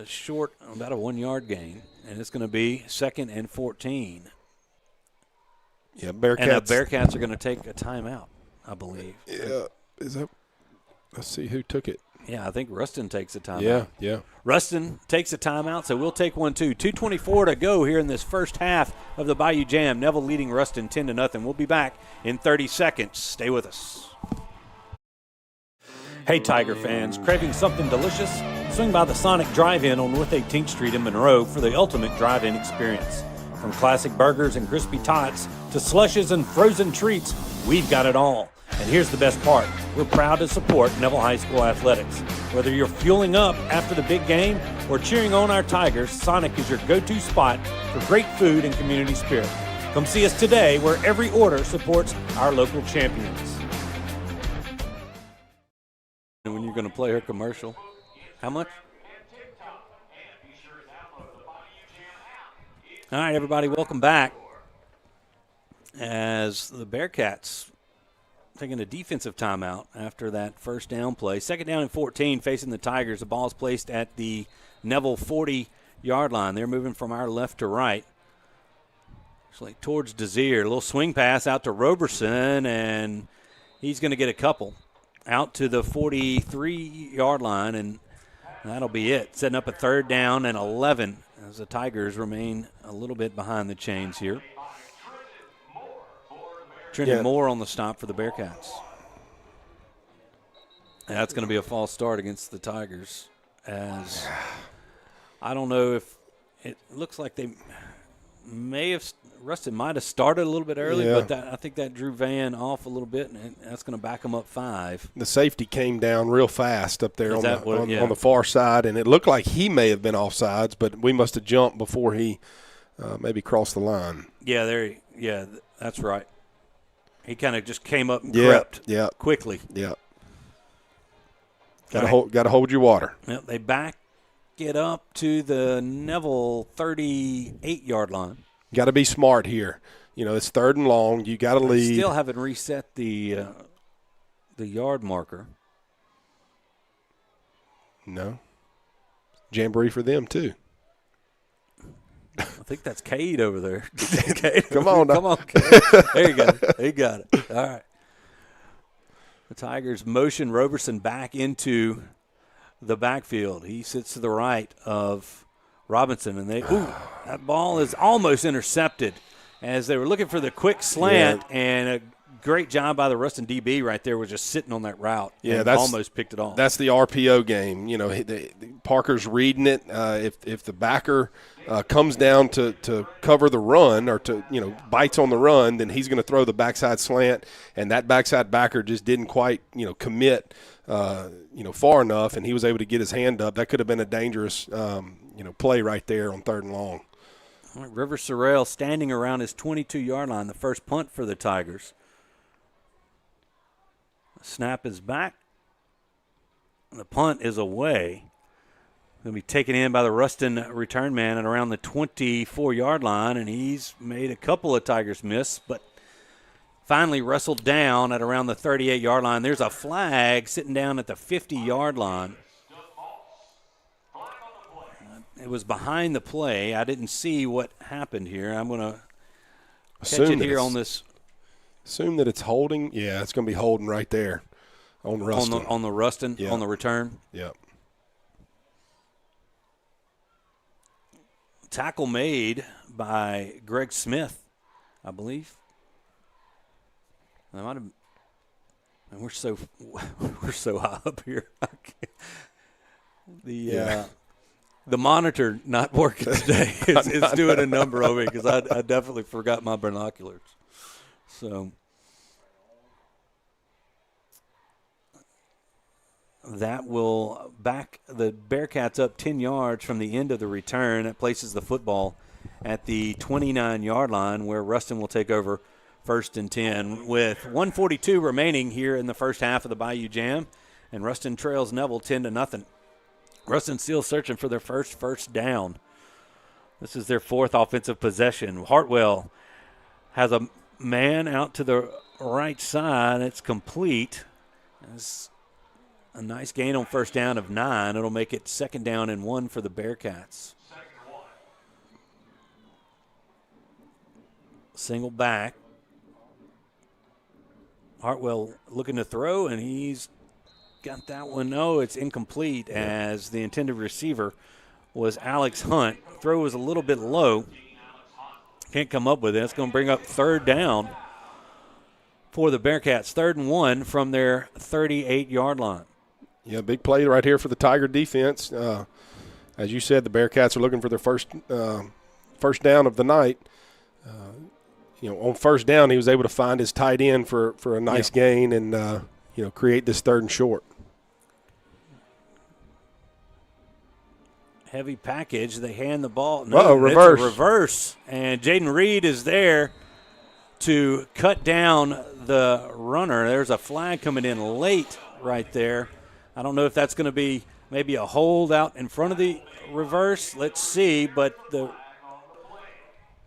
Short, about a 1-yard gain, and it's going to be 2nd and 14. Yeah, Bearcats. And the Bearcats are going to take a timeout, I believe. Yeah, let's see who took it. Yeah, I think Ruston takes a timeout. Yeah. Ruston takes a timeout, so we'll take one too. 2:24 to go here in this first half of the Bayou Jamb. Neville leading Ruston 10-0. We'll be back in 30 seconds. Stay with us. Hey, Tiger fans, craving something delicious? Swing by the Sonic Drive-In on North 18th Street in Monroe for the ultimate drive-in experience. From classic burgers and crispy tots to slushes and frozen treats, we've got it all. And here's the best part. We're proud to support Neville High School athletics. Whether you're fueling up after the big game or cheering on our Tigers, Sonic is your go-to spot for great food and community spirit. Come see us today, where every order supports our local champions. And when you're going to play her commercial, how much? All right, everybody, welcome back. As the Bearcats taking a defensive timeout after that first down play. 2nd down and 14 facing the Tigers. The ball is placed at the Neville 40-yard line. They're moving from our left to right. Actually towards Desir. A little swing pass out to Roberson, and he's going to get a couple out to the 43-yard line, and that'll be it. Setting up a 3rd down and 11 as the Tigers remain a little bit behind the chains here. Trending Moore on the stop for the Bearcats. And that's going to be a false start against the Tigers, as I don't know if it looks like they may have – Ruston might have started a little bit early, but I think that drew Van off a little bit, and that's going to back them up 5. The safety came down real fast up there on the far side, and it looked like he may have been offsides, but we must have jumped before he maybe crossed the line. Yeah, that's right. He kind of just came up and crept quickly. Yeah. Got to hold your water. Yep, they back it up to the Neville 38-yard line. Got to be smart here. You know, it's 3rd and long. You got to lead. Still haven't reset the yard marker. No. Jamboree for them, too. I think that's Cade over there. Cade. Come on now. Come on, Cade. There you go. He got it. All right. The Tigers motion Roberson back into the backfield. He sits to the right of Robinson, and that ball is almost intercepted as they were looking for the quick slant, and a great job by the Ruston DB right there was just sitting on that route. Yeah, and almost picked it off. That's the RPO game. You know, Parker's reading it. If the backer comes down to cover the run or to, bites on the run, then he's going to throw the backside slant, and that backside backer just didn't quite, commit, far enough, and he was able to get his hand up. That could have been a dangerous, play right there on 3rd and long. All right, River Sorrell standing around his 22-yard line, the first punt for the Tigers. Snap is back. The punt is away. Going to be taken in by the Ruston return man at around the 24-yard line, and he's made a couple of Tigers miss, but finally wrestled down at around the 38-yard line. There's a flag sitting down at the 50-yard line. It was behind the play. I didn't see what happened here. I'm going to catch it here on this. Assume that it's holding. Yeah, it's going to be holding right there on Ruston. On the Ruston, yeah. On the return. Yeah. Tackle made by Greg Smith, I believe. I might have. And we're so high up here. The monitor not working today is doing a number on me because I definitely forgot my binoculars. So that will back the Bearcats up 10 yards from the end of the return. That places the football at the 29-yard line where Ruston will take over 1st and 10 with 1:42 remaining here in the first half of the Bayou Jamb, and Ruston trails Neville 10-0. Ruston still searching for their first down. This is their 4th offensive possession. Hartwell has a man out to the right side. It's complete. It's a nice gain on 1st down of 9. It'll make it 2nd down and 1 for the Bearcats. Single back. Hartwell looking to throw, and he's got that one. No, it's incomplete as the intended receiver was Alex Hunt. Throw was a little bit low. Can't come up with it. It's going to bring up 3rd down for the Bearcats. 3rd and 1 from their 38-yard line. Yeah, big play right here for the Tiger defense. As you said, the Bearcats are looking for their first down of the night. On 1st down, he was able to find his tight end for a nice gain and, create this 3rd and short. Heavy package. They hand the ball. No, reverse. It's a reverse. And Jaden Reed is there to cut down the runner. There's a flag coming in late right there. I don't know if that's going to be maybe a hold out in front of the reverse. Let's see. But I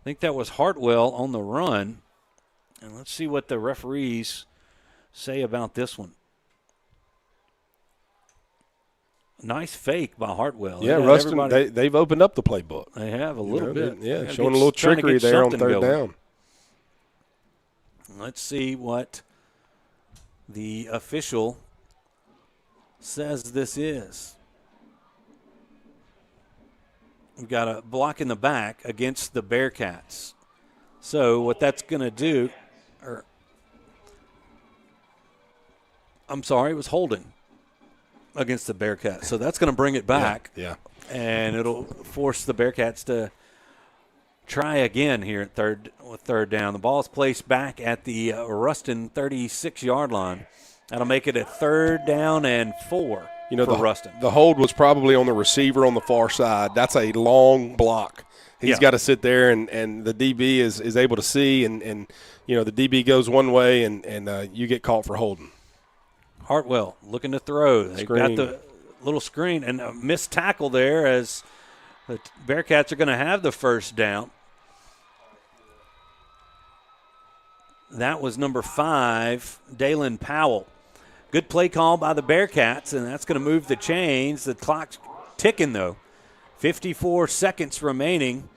think that was Hartwell on the run. And let's see what the referees say about this one. Nice fake by Hartwell. Yeah, Ruston, they've opened up the playbook. They have a little bit. Yeah, showing a little trickery there on 3rd down. Let's see what the official says this is. We've got a block in the back against the Bearcats. So what that's going to do, it was holding against the Bearcats. So that's going to bring it back. Yeah. And it'll force the Bearcats to try again here at 3rd down. The ball is placed back at the Ruston 36-yard line. That'll make it a 3rd down and 4 for Ruston. The hold was probably on the receiver on the far side. That's a long block. He's got to sit there, and the DB is able to see, and the DB goes one way, and you get caught for holding. Hartwell looking to throw. They've got the little screen and a missed tackle there as the Bearcats are going to have the 1st down. That was number 5, Dalen Powell. Good play call by the Bearcats, and that's going to move the chains. The clock's ticking, though. 54 seconds remaining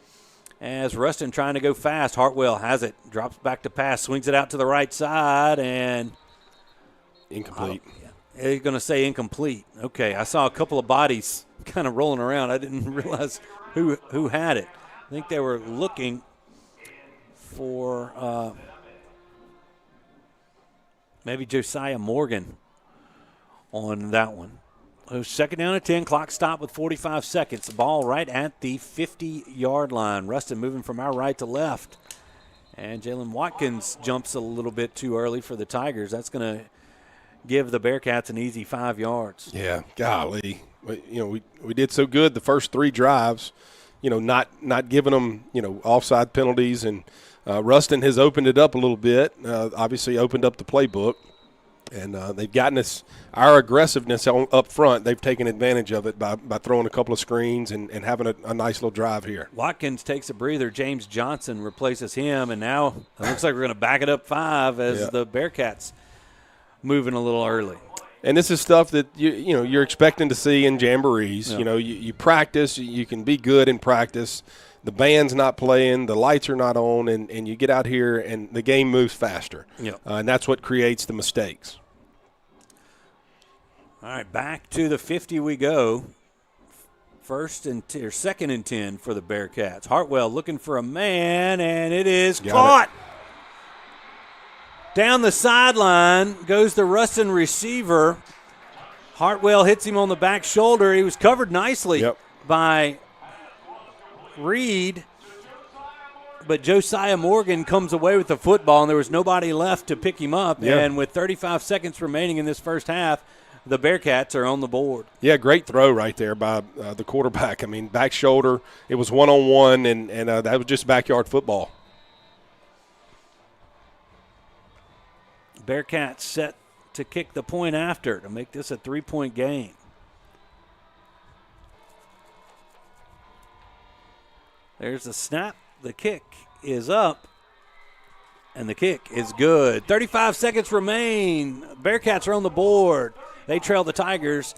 as Ruston trying to go fast. Hartwell has it, drops back to pass, swings it out to the right side, and incomplete. They're going to say incomplete. Okay, I saw a couple of bodies kind of rolling around. I didn't realize who had it. I think they were looking for maybe Josiah Morgan on that one. So second down and 10, clock stop with 45 seconds. The ball right at the 50-yard line. Ruston moving from our right to left. And Jalen Watkins jumps a little bit too early for the Tigers. That's going to give the Bearcats an easy 5 yards. Yeah, golly. We did so good the first 3 drives, not giving them, offside penalties. And Ruston has opened it up a little bit, obviously opened up the playbook. And they've gotten us our aggressiveness up front. They've taken advantage of it by throwing a couple of screens and having a nice little drive here. Watkins takes a breather. James Johnson replaces him, and now it looks like we're going to back it up 5 as the Bearcats moving a little early. And this is stuff that you're expecting to see in jamborees. Yeah. You practice. You can be good in practice. The band's not playing, the lights are not on, and you get out here and the game moves faster. Yep. And that's what creates the mistakes. All right, back to the 50 we go. Second and 10 for the Bearcats. Hartwell looking for a man, and it is caught. Down the sideline goes the Ruston receiver. Hartwell hits him on the back shoulder. He was covered nicely by Reed, but Josiah Morgan comes away with the football, and there was nobody left to pick him up. Yeah. And with 35 seconds remaining in this first half, the Bearcats are on the board. Yeah, great throw right there by the quarterback. I mean, back shoulder. It was one-on-one, and that was just backyard football. Bearcats set to kick the point after to make this a 3-point game. There's the snap. The kick is up, and the kick is good. 35 seconds remain. Bearcats are on the board. They trail the Tigers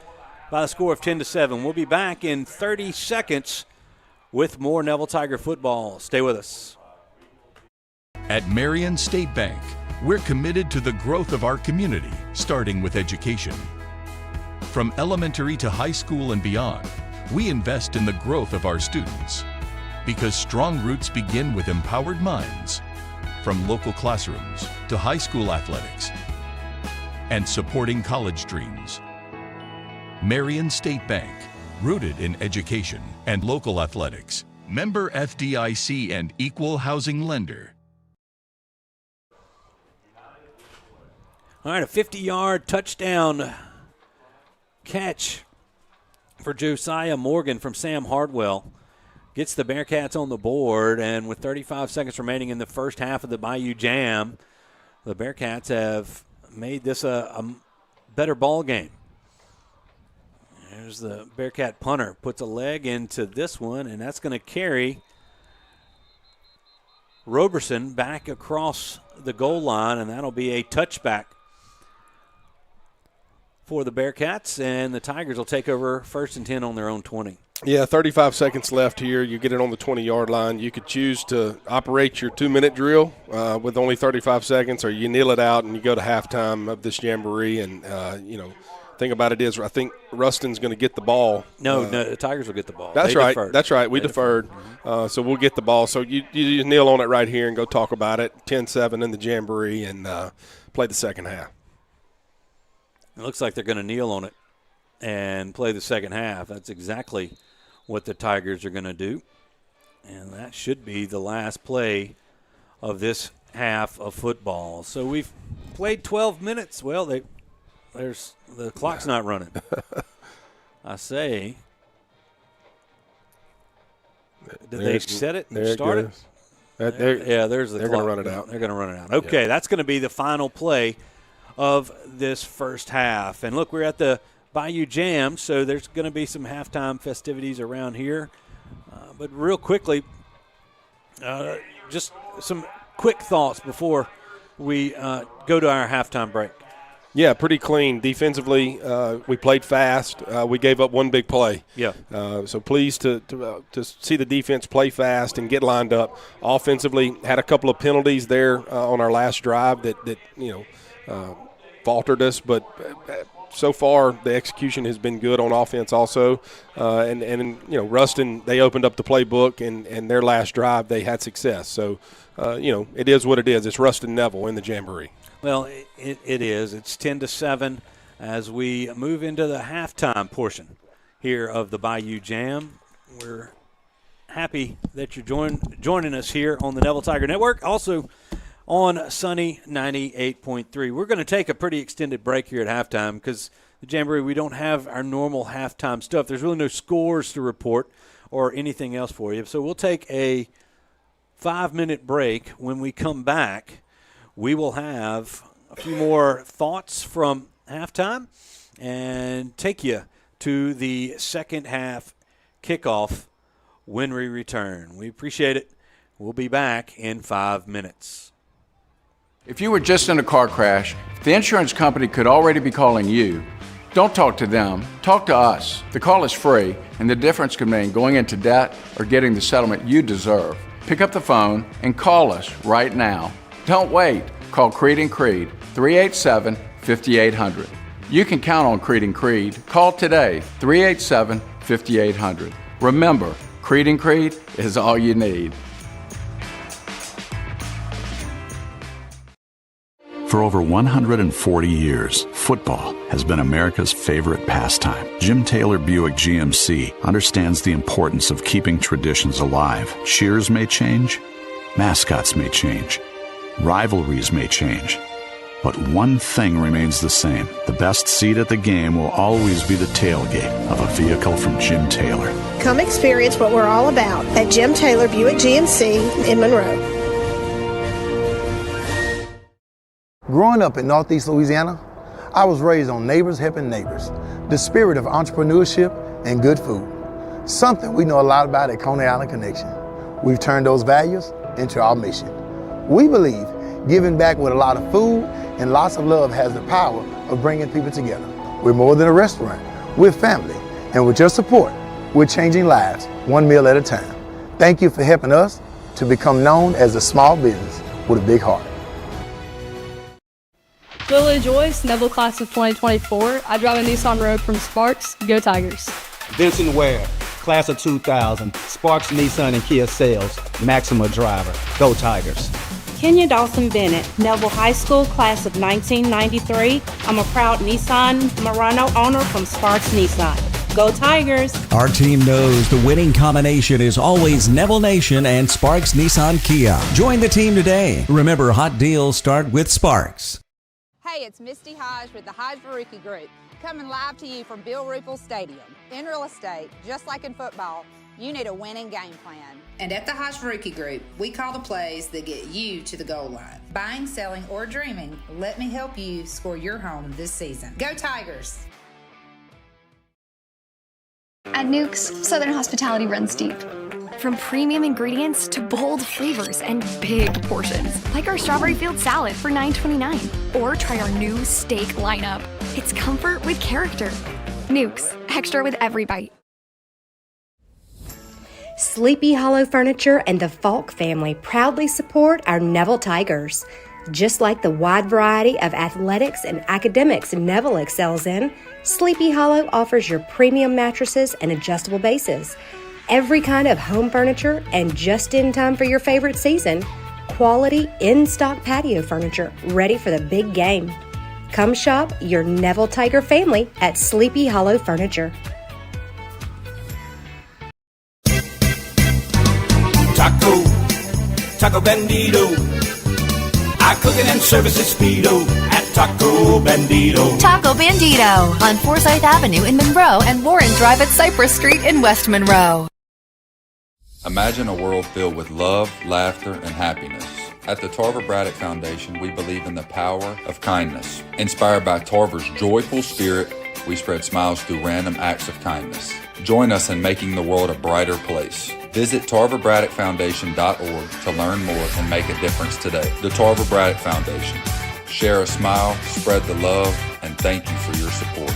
by a score of 10-7. We'll be back in 30 seconds with more Neville Tiger football. Stay with us. At Marion State Bank, we're committed to the growth of our community, starting with education. From elementary to high school and beyond, we invest in the growth of our students. Because strong roots begin with empowered minds, from local classrooms to high school athletics, and supporting college dreams. Marion State Bank, rooted in education and local athletics. Member FDIC and equal housing lender. All right, a 50-yard touchdown catch for Josiah Morgan from Sam Hartwell. Gets the Bearcats on the board, and with 35 seconds remaining in the first half of the Bayou Jamb, the Bearcats have made this a better ball game. There's the Bearcat punter, puts a leg into this one, and that's going to carry Roberson back across the goal line, and that'll be a touchback for the Bearcats, and the Tigers will take over 1st and 10 on their own 20. Yeah, 35 seconds left here. You get it on the 20-yard line. You could choose to operate your 2-minute drill with only 35 seconds, or you kneel it out and you go to halftime of this jamboree. And, thing about it is I think Ruston's going to get the ball. No, the Tigers will get the ball. That's They right. deferred. That's right. We deferred. So we'll get the ball. So you just kneel on it right here and go talk about it. 10-7 in the jamboree and play the second half. It looks like they're going to kneel on it and play the second half. That's exactly what the Tigers are going to do. And that should be the last play of this half of football. So we've played 12 minutes. Well, the clock's not running. I say. Did they set it and start it? There's the clock. They're going to run it out. They're going to run it out. Okay, that's going to be the final play of this first half. And look, we're at the Bayou Jamb, so there's going to be some halftime festivities around here. But real quickly, just some quick thoughts before we go to our halftime break. Yeah, pretty clean. Defensively, we played fast. We gave up one big play. Yeah. So pleased to see the defense play fast and get lined up. Offensively, had a couple of penalties there on our last drive that faltered us, but so far the execution has been good on offense also. And Ruston, they opened up the playbook, and their last drive they had success. So, it is what it is. It's Ruston Neville in the Jamboree. Well, it is. It's 10-7 as we move into the halftime portion here of the Bayou Jamb. We're happy that you're joining us here on the Neville Tiger Network, also on Sunny 98.3. We're going to take a pretty extended break here at halftime because the Jamboree, we don't have our normal halftime stuff. There's really no scores to report or anything else for you. So we'll take a 5-minute break. When we come back, we will have a few more thoughts from halftime and take you to the second half kickoff when we return. We appreciate it. We'll be back in 5 minutes. If you were just in a car crash, the insurance company could already be calling you. Don't talk to them, talk to us. The call is free, and the difference could mean going into debt or getting the settlement you deserve. Pick up the phone and call us right now. Don't wait. Call Creed & Creed, 387-5800. You can count on Creed & Creed. Call today, 387-5800. Remember, Creed & Creed is all you need. For over 140 years, football has been America's favorite pastime. Jim Taylor Buick GMC understands the importance of keeping traditions alive. Cheers may change, mascots may change, rivalries may change, but one thing remains the same. The best seat at the game will always be the tailgate of a vehicle from Jim Taylor. Come experience what we're all about at Jim Taylor Buick GMC in Monroe. Growing up in Northeast Louisiana, I was raised on neighbors helping neighbors, the spirit of entrepreneurship and good food, something we know a lot about at Coney Island Connection. We've turned those values into our mission. We believe giving back with a lot of food and lots of love has the power of bringing people together. We're more than a restaurant, we're family, and with your support, we're changing lives one meal at a time. Thank you for helping us to become known as a small business with a big heart. Lily Joyce, Neville Class of 2024. I drive a Nissan Rogue from Sparks. Go Tigers. Vincent Ware, Class of 2000. Sparks Nissan and Kia Sales. Maxima Driver. Go Tigers. Kenya Dawson Bennett, Neville High School Class of 1993. I'm a proud Nissan Murano owner from Sparks Nissan. Go Tigers! Our team knows the winning combination is always Neville Nation and Sparks Nissan Kia. Join the team today. Remember, hot deals start with Sparks. Hey, it's Misty Hodge with the Hodge Baruki Group, coming live to you from Bill Ruppel Stadium. In real estate, just like in football, you need a winning game plan. And at the Hodge Baruki Group, we call the plays that get you to the goal line. Buying, selling, or dreaming, let me help you score your home this season. Go Tigers! At Nukes, Southern hospitality runs deep. From premium ingredients to bold flavors and big portions, like our strawberry field salad for $9.29. Or try our new steak lineup. It's comfort with character. Nukes, extra with every bite. Sleepy Hollow Furniture and the Falk family proudly support our Neville Tigers. Just like the wide variety of athletics and academics Neville excels in, Sleepy Hollow offers your premium mattresses and adjustable bases, every kind of home furniture, and just in time for your favorite season, quality in-stock patio furniture ready for the big game. Come shop your Neville Tiger family at Sleepy Hollow Furniture. Taco Bandito. I cook it and service at Speedo at Taco Bandito. Taco Bandito on Forsyth Avenue in Monroe and Warren Drive at Cypress Street in West Monroe. Imagine a world filled with love, laughter, and happiness. At the Tarver Braddock Foundation, we believe in the power of kindness. Inspired by Tarver's joyful spirit, we spread smiles through random acts of kindness. Join us in making the world a brighter place. Visit TarverBraddockFoundation.org to learn more and make a difference today. The Tarver Braddock Foundation, Share a smile, spread the love, and thank you for your support.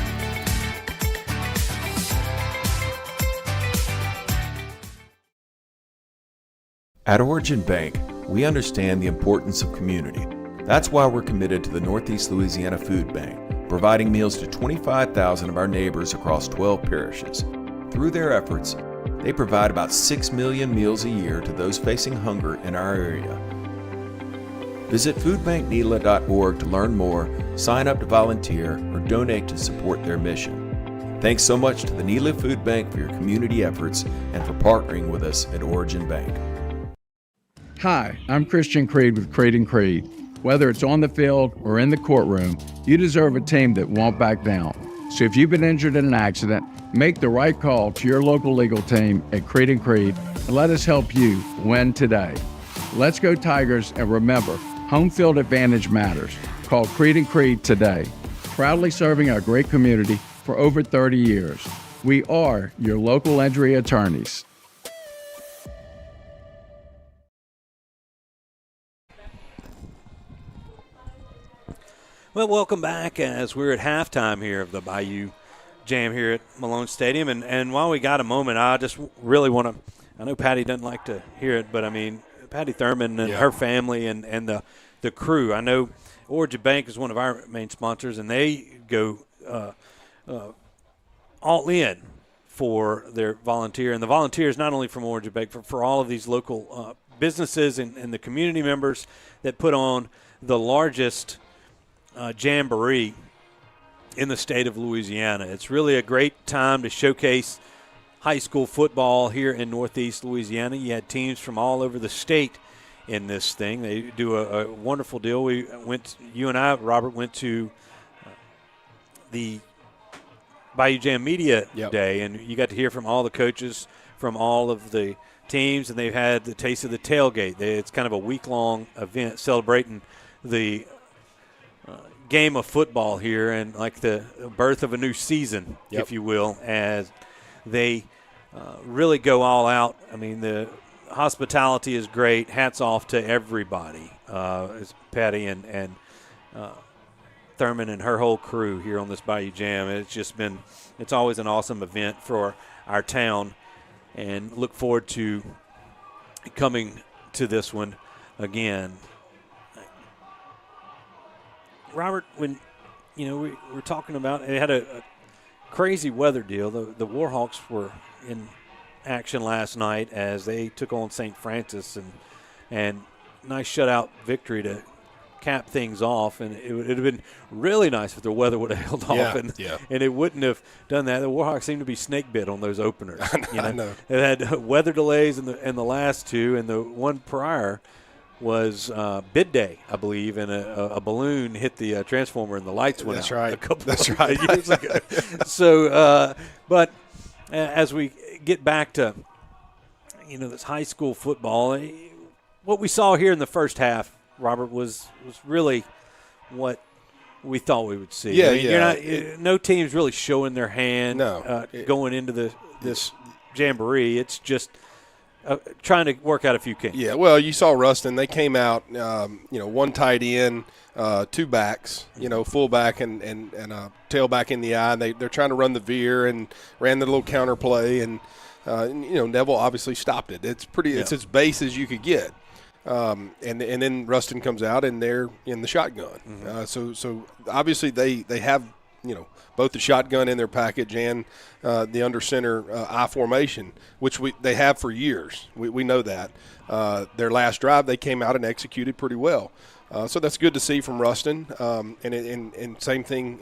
At Origin Bank, we understand the importance of community. That's why we're committed to the Northeast Louisiana Food Bank, providing meals to 25,000 of our neighbors across 12 parishes. Through their efforts, they provide about 6 million meals a year to those facing hunger in our area. Visit foodbanknela.org to learn more, sign up to volunteer, or donate to support their mission. Thanks so much to the Nela Food Bank for your community efforts and for partnering with us at Origin Bank. Hi, I'm Christian Creed with Creed & Creed. Whether it's on the field or in the courtroom, you deserve a team that won't back down. So if you've been injured in an accident, make the right call to your local legal team at Creed & Creed and let us help you win today. Let's go Tigers, and remember, home field advantage matters. Call Creed & Creed today. Proudly serving our great community for over 30 years. We are your local injury attorneys. Well, welcome back as we're at halftime here of the Bayou Jamb here at Malone Stadium. And while we got a moment, I just really want to – I know Patty doesn't like to hear it, but, I mean, Patty Thurman and her family and the crew. I know Origin Bank is one of our main sponsors, and they go all in for their volunteer. And the volunteers not only from Origin Bank, for all of these local businesses and the community members that put on the largest – jamboree in the state of Louisiana. It's really a great time to showcase high school football here in Northeast Louisiana. You had teams from all over the state in this thing. They do a wonderful deal. You and I, Robert, went to the Bayou Jamb Media Day, and you got to hear from all the coaches from all of the teams, and they've had the Taste of the Tailgate. It's kind of a week-long event celebrating the game of football here and like the birth of a new season, if you will, as they really go all out. I mean, the hospitality is great. Hats off to everybody. It's Patty and Thurman and her whole crew here on this Bayou Jamb. It's always an awesome event for our town, and look forward to coming to this one again. Robert, when we were talking about it, had a crazy weather deal. The Warhawks were in action last night as they took on St. Francis, and nice shutout victory to cap things off. And it would have been really nice if the weather would have held off, and it wouldn't have done that. The Warhawks seemed to be snake bit on those openers. I know. It had weather delays in the last two, and the one prior was bid day, I believe, and a balloon hit the transformer and the lights went out. Right. A couple of years ago. So, but as we get back to, this high school football, what we saw here in the first half, Robert, was really what we thought we would see. Yeah, no team's really showing their hand going into this jamboree. It's just trying to work out a few kinks. Yeah, well, you saw Ruston. They came out, one tight end, two backs, fullback and a tailback in the eye. They're trying to run the veer and ran the little counter play, and Neville obviously stopped it. It's it's as base as you could get. And then Ruston comes out and they're in the shotgun. Mm-hmm. So obviously they have both the shotgun in their package and the under center I formation, which they have for years. We know that. Their last drive they came out and executed pretty well. So that's good to see from Ruston. And same thing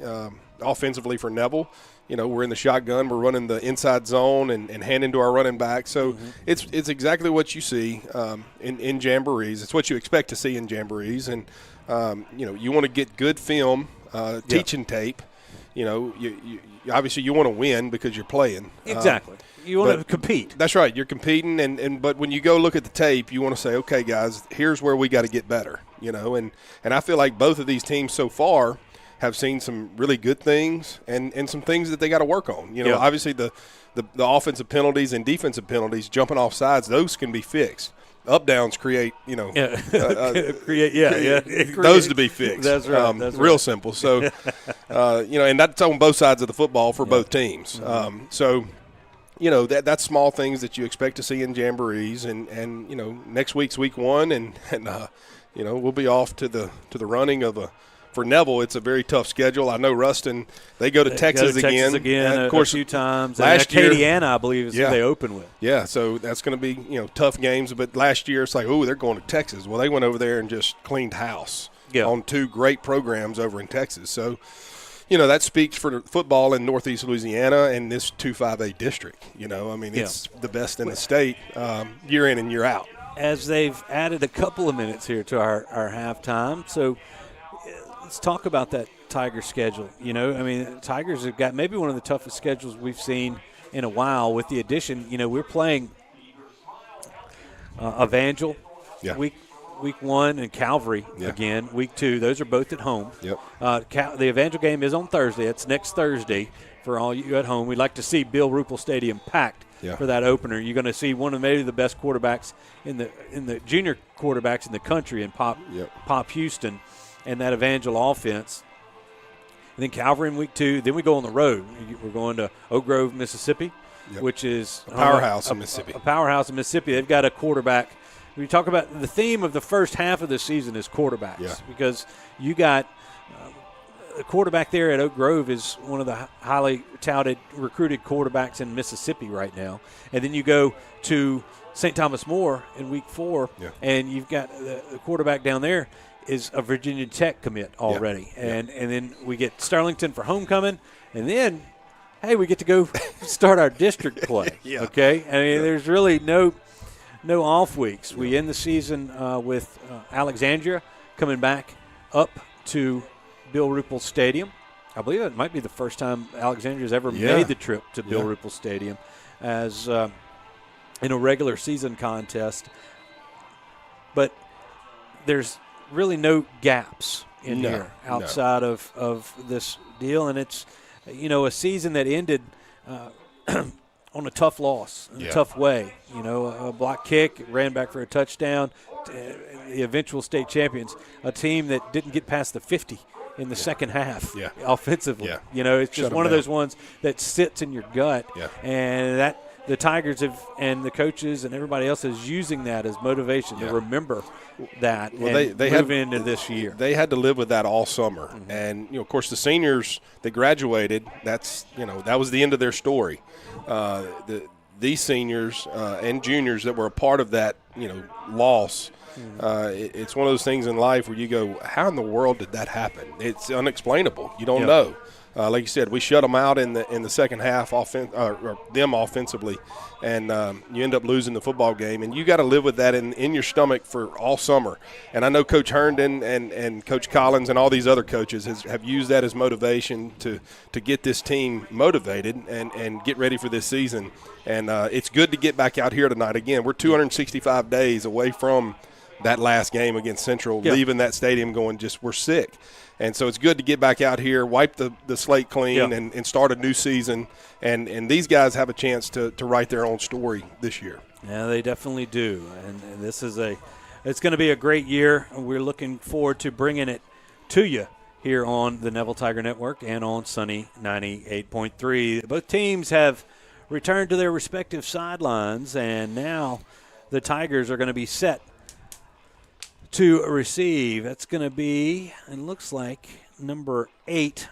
offensively for Neville. We're in the shotgun. We're running the inside zone and handing to our running back. So it's exactly what you see in jamborees. It's what you expect to see in jamborees. And, you want to get good film, teaching tape. You obviously you want to win because you're playing. Exactly. You want to compete. That's right. You're competing, but when you go look at the tape, you want to say, okay, guys, here's where we got to get better. And I feel like both of these teams so far have seen some really good things and some things that they got to work on. Obviously the offensive penalties and defensive penalties, jumping off sides, those can be fixed. up downs create, those to be fixed. That's right. That's real right. simple. So, and that's on both sides of the football for both teams. So, that's small things that you expect to see in jamborees, and next week's week 1, and we'll be off to the running of for Neville. It's a very tough schedule. I know Ruston, they go to Texas again. Of course, a few times. Last year, Acadiana, I believe, is who they open with. Yeah, so that's going to be tough games. But last year, it's like, they're going to Texas. Well, they went over there and just cleaned house on 2 great programs over in Texas. So, that speaks for football in Northeast Louisiana and this 2-5A district. It's the best in the state year in and year out. As they've added a couple of minutes here to our halftime, so let's talk about that Tiger schedule. Tigers have got maybe one of the toughest schedules we've seen in a while with the addition. we're playing Evangel week 1 and Calvary again week 2. Those are both at home. Yep. The Evangel game is on Thursday. It's next Thursday for all you at home. We'd like to see Bill Ruppel Stadium packed for that opener. You're going to see one of maybe the best quarterbacks in the junior quarterbacks in the country in Pop Houston and that Evangel offense. And then Calvary in week 2. Then we go on the road. We're going to Oak Grove, Mississippi, which is a powerhouse in Mississippi. A powerhouse in Mississippi. They've got a quarterback. We talk about the theme of the first half of the season is quarterbacks because you got the quarterback there at Oak Grove is one of the highly touted recruited quarterbacks in Mississippi right now. And then you go to St. Thomas More in week 4, and you've got the quarterback down there is a Virginia Tech commit already. And then we get Sterlington for homecoming, and then, hey, we get to go start our district play. Okay? I mean, there's really no off weeks. We end the season with Alexandria coming back up to Bill Ruppel Stadium. I believe it might be the first time Alexandria's ever made the trip to Bill Ruppel Stadium as in a regular season contest. But there's really no gaps in here outside of this deal. And it's, a season that ended on a tough loss, in a tough way. A block kick, ran back for a touchdown. The eventual state champions, a team that didn't get past the 50 in the second half offensively. It's just one of those ones that sits in your gut. And that the Tigers and the coaches and everybody else is using that as motivation to remember that and they move into this year. They had to live with that all summer. And, of course, the seniors that graduated, that was the end of their story. These seniors and juniors that were a part of that, loss, it's one of those things in life where you go, how in the world did that happen? It's unexplainable. You don't know. Like you said, we shut them out in the second half, them offensively, and you end up losing the football game. And you got to live with that in your stomach for all summer. And I know Coach Herndon and Coach Collins and all these other coaches have used that as motivation to get this team motivated and get ready for this season. And it's good to get back out here tonight. Again, we're 265 days away from that last game against Central, leaving that stadium going we're sick. And so it's good to get back out here, wipe the slate clean, and start a new season. And these guys have a chance to write their own story this year. Yeah, they definitely do. And this is it's going to be a great year. We're looking forward to bringing it to you here on the Neville Tiger Network and on Sunny 98.3. Both teams have returned to their respective sidelines, and now the Tigers are going to be set to receive. That's going to be, it looks like, number 8.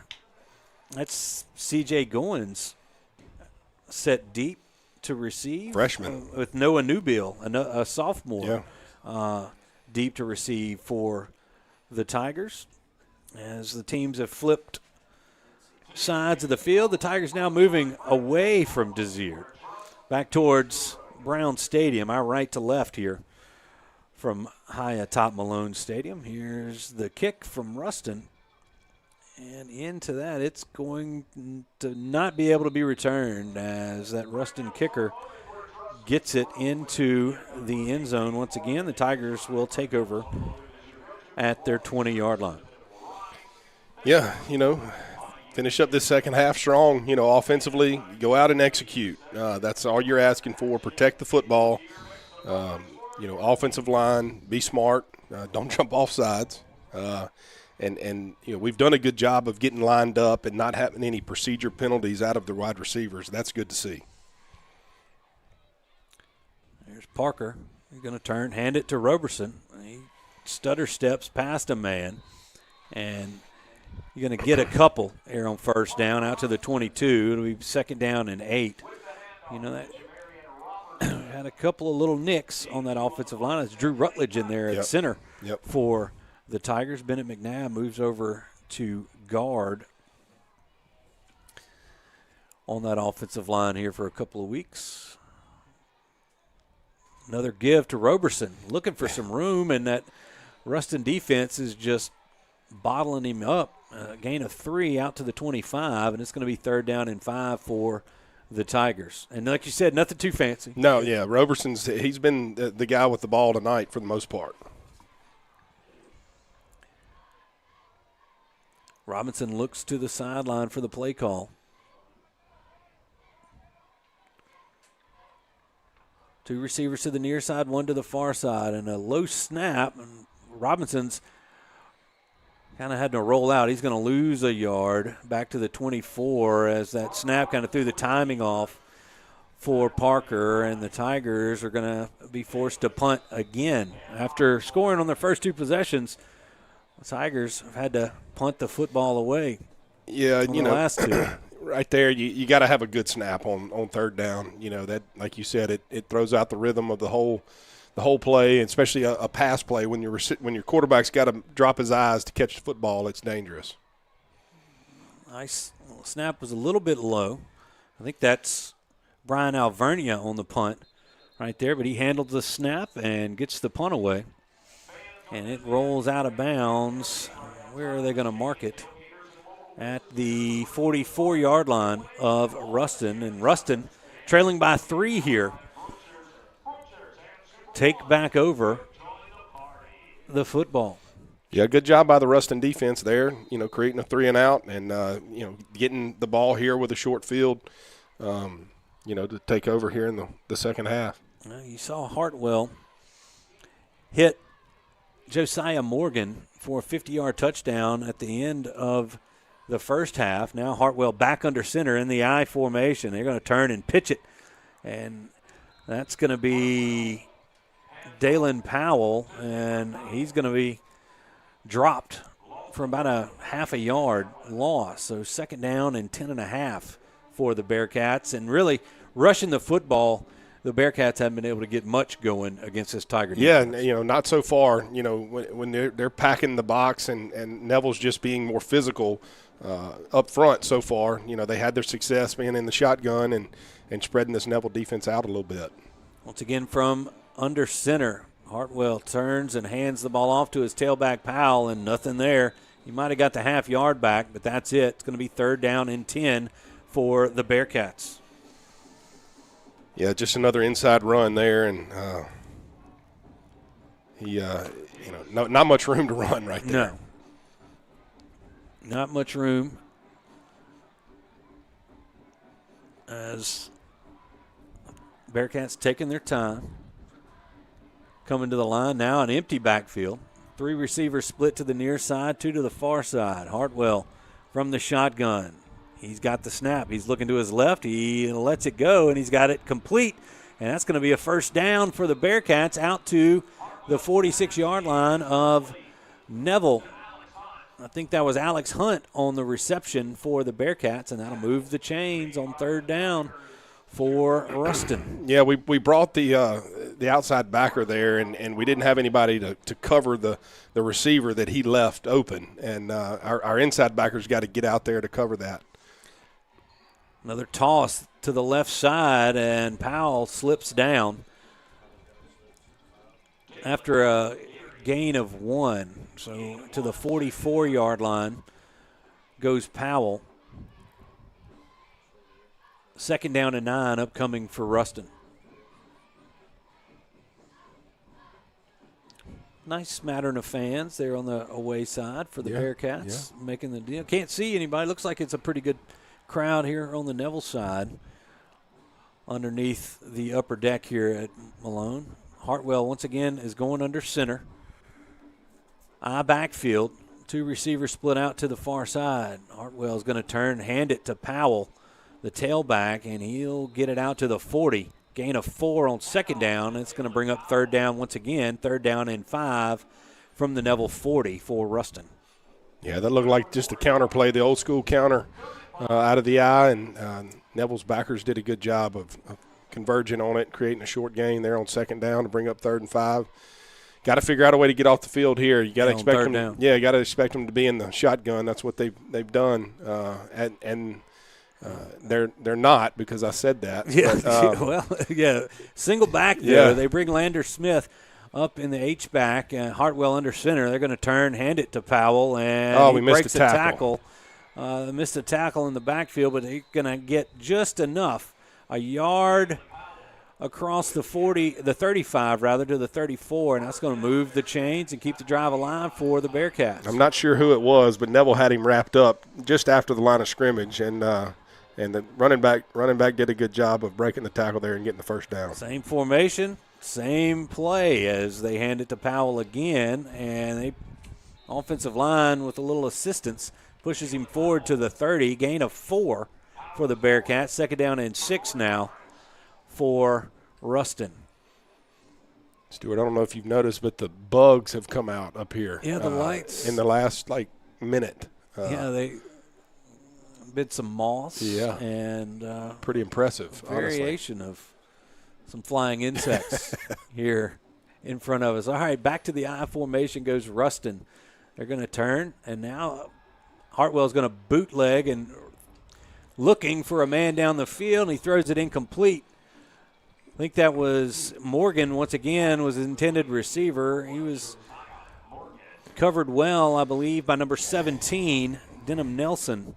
That's C.J. Goins set deep to receive. Freshman. With Noah Newbill, a sophomore, deep to receive for the Tigers. As the teams have flipped sides of the field, the Tigers now moving away from Desert, back towards Brown Stadium, our right to left here. From high atop Malone Stadium. Here's the kick from Ruston. And into that, it's going to not be able to be returned as that Ruston kicker gets it into the end zone. Once again, the Tigers will take over at their 20-yard line. Yeah, finish up this second half strong. Offensively, go out and execute. That's all you're asking for. Protect the football. offensive line, be smart, don't jump off sides. And we've done a good job of getting lined up and not having any procedure penalties out of the wide receivers. That's good to see. There's Parker. He's going to turn, hand it to Roberson. He stutter steps past a man, and you're going to get a couple here on first down out to the 22. It'll be second down and 8. That had a couple of little nicks on that offensive line. It's Drew Rutledge in there at center for the Tigers. Bennett McNabb moves over to guard on that offensive line here for a couple of weeks. Another give to Roberson, looking for some room, and that Ruston defense is just bottling him up. Gain of 3 out to the 25, and it's going to be third down and 5 for the Tigers. And like you said, nothing too fancy. No, yeah, he's been the guy with the ball tonight for the most part. Robinson looks to the sideline for the play call. Two receivers to the near side, one to the far side, and a low snap. And Robinson's kind of had to roll out. He's going to lose a yard back to the 24 as that snap kind of threw the timing off for Parker, and the Tigers are going to be forced to punt again. After scoring on their first 2 possessions, the Tigers have had to punt the football away. Yeah, on the last 2. Right there, you got to have a good snap on third down. That, like you said, it throws out the rhythm of the whole play, and especially a pass play when your quarterback's got to drop his eyes to catch the football. It's dangerous. Nice. Snap was a little bit low. I think that's Brian Alvernia on the punt right there, but he handles the snap and gets the punt away, and it rolls out of bounds. Where are they going to mark it? At the 44-yard line of Ruston. And Ruston, trailing by 3 here, take back over the football. Yeah, good job by the Ruston defense there, creating a 3 and out and, getting the ball here with a short field, to take over here in the second half. You saw Hartwell hit Josiah Morgan for a 50-yard touchdown at the end of the first half. Now Hartwell back under center in the I formation. They're going to turn and pitch it, and that's going to be Dalen Powell, and he's going to be dropped for about a half a yard loss. So second down and 10.5 for the Bearcats, and really rushing the football. The Bearcats haven't been able to get much going against this Tiger defense. Yeah, not so far. When they're packing the box and Neville's just being more physical up front so far. They had their success being in the shotgun and spreading this Neville defense out a little bit. Once again from under center, Hartwell turns and hands the ball off to his tailback Powell, and nothing there. He might have got the half yard back, but that's it. It's going to be third down and 10 for the Bearcats. Yeah, just another inside run there, and not much room to run right there. No. Not much room as Bearcats taking their time. Coming to the line now, an empty backfield. 3 receivers split to the near side, 2 to the far side. Hartwell from the shotgun. He's got the snap. He's looking to his left. He lets it go, and he's got it complete. And that's going to be a first down for the Bearcats out to the 46-yard line of Neville. I think that was Alex Hunt on the reception for the Bearcats, and that'll move the chains on third down for Ruston. Yeah, we brought the outside backer there, and we didn't have anybody to cover the receiver that he left open. And our inside backers got to get out there to cover that. Another toss to the left side, and Powell slips down after a gain of 1. So to the 44-yard line goes Powell. Second down and 9 upcoming for Ruston. Nice smattering of fans there on the away side for the Bearcats making the deal. Can't see anybody. Looks like it's a pretty good crowd here on the Neville side underneath the upper deck here at Malone. Hartwell once again is going under center. I backfield. 2 receivers split out to the far side. Hartwell's going to turn, hand it to Powell, the tailback, and he'll get it out to the 40. Gain of 4 on second down. It's going to bring up third down once again. Third down and 5 from the Neville 40 for Ruston. Yeah, that looked like just a counter play, the old school counter out of the eye, and Neville's backers did a good job of converging on it, creating a short gain there on second down to bring up 3rd and 5. Got to figure out a way to get off the field here. You got to expect them. Down. Yeah, you got to expect them to be in the shotgun. That's what they've done, and they're not, because I said that. Yeah, but, well, yeah, single back there. Yeah. They bring Lander Smith up in the H-back, Hartwell under center. They're going to turn, hand it to Powell, and he breaks the tackle. Missed a tackle in the backfield, but he's going to get just enough, a yard across the 35 rather, to the 34, and that's going to move the chains and keep the drive alive for the Bearcats. I'm not sure who it was, but Neville had him wrapped up just after the line of scrimmage, and the running back did a good job of breaking the tackle there and getting the first down. Same formation, same play as they hand it to Powell again, and the offensive line with a little assistance pushes him forward to the 30, gain of 4 for the Bearcats. Second down and 6 now for Ruston. Stuart, I don't know if you've noticed, but the bugs have come out up here. Yeah, the lights. In the last, minute. They bit some moss. Yeah. And pretty impressive, variation of some flying insects here in front of us. All right, back to the I formation goes Ruston. They're going to turn, and now Hartwell's going to bootleg and looking for a man down the field, and he throws it incomplete. I think that was Morgan, once again, was his intended receiver. He was covered well, I believe, by number 17, Denham Nelson,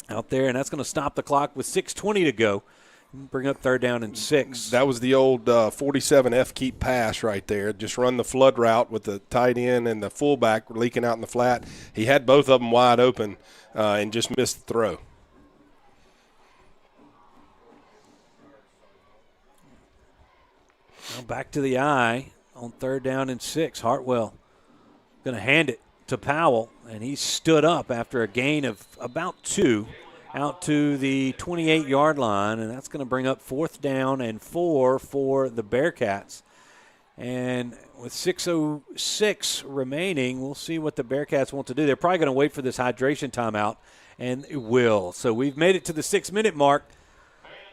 out there, and that's going to stop the clock with 6:20 to go. Bring up third down and 6. That was the old 47F keep pass right there. Just run the flood route with the tight end and the fullback leaking out in the flat. He had both of them wide open and just missed the throw. Now back to the I on third down and 6. Hartwell going to hand it to Powell, and he stood up after a gain of about 2 out to the 28-yard line, and that's going to bring up 4th down and 4 for the Bearcats. And with 6:06 remaining, we'll see what the Bearcats want to do. They're probably going to wait for this hydration timeout, and it will. So we've made it to the 6-minute mark.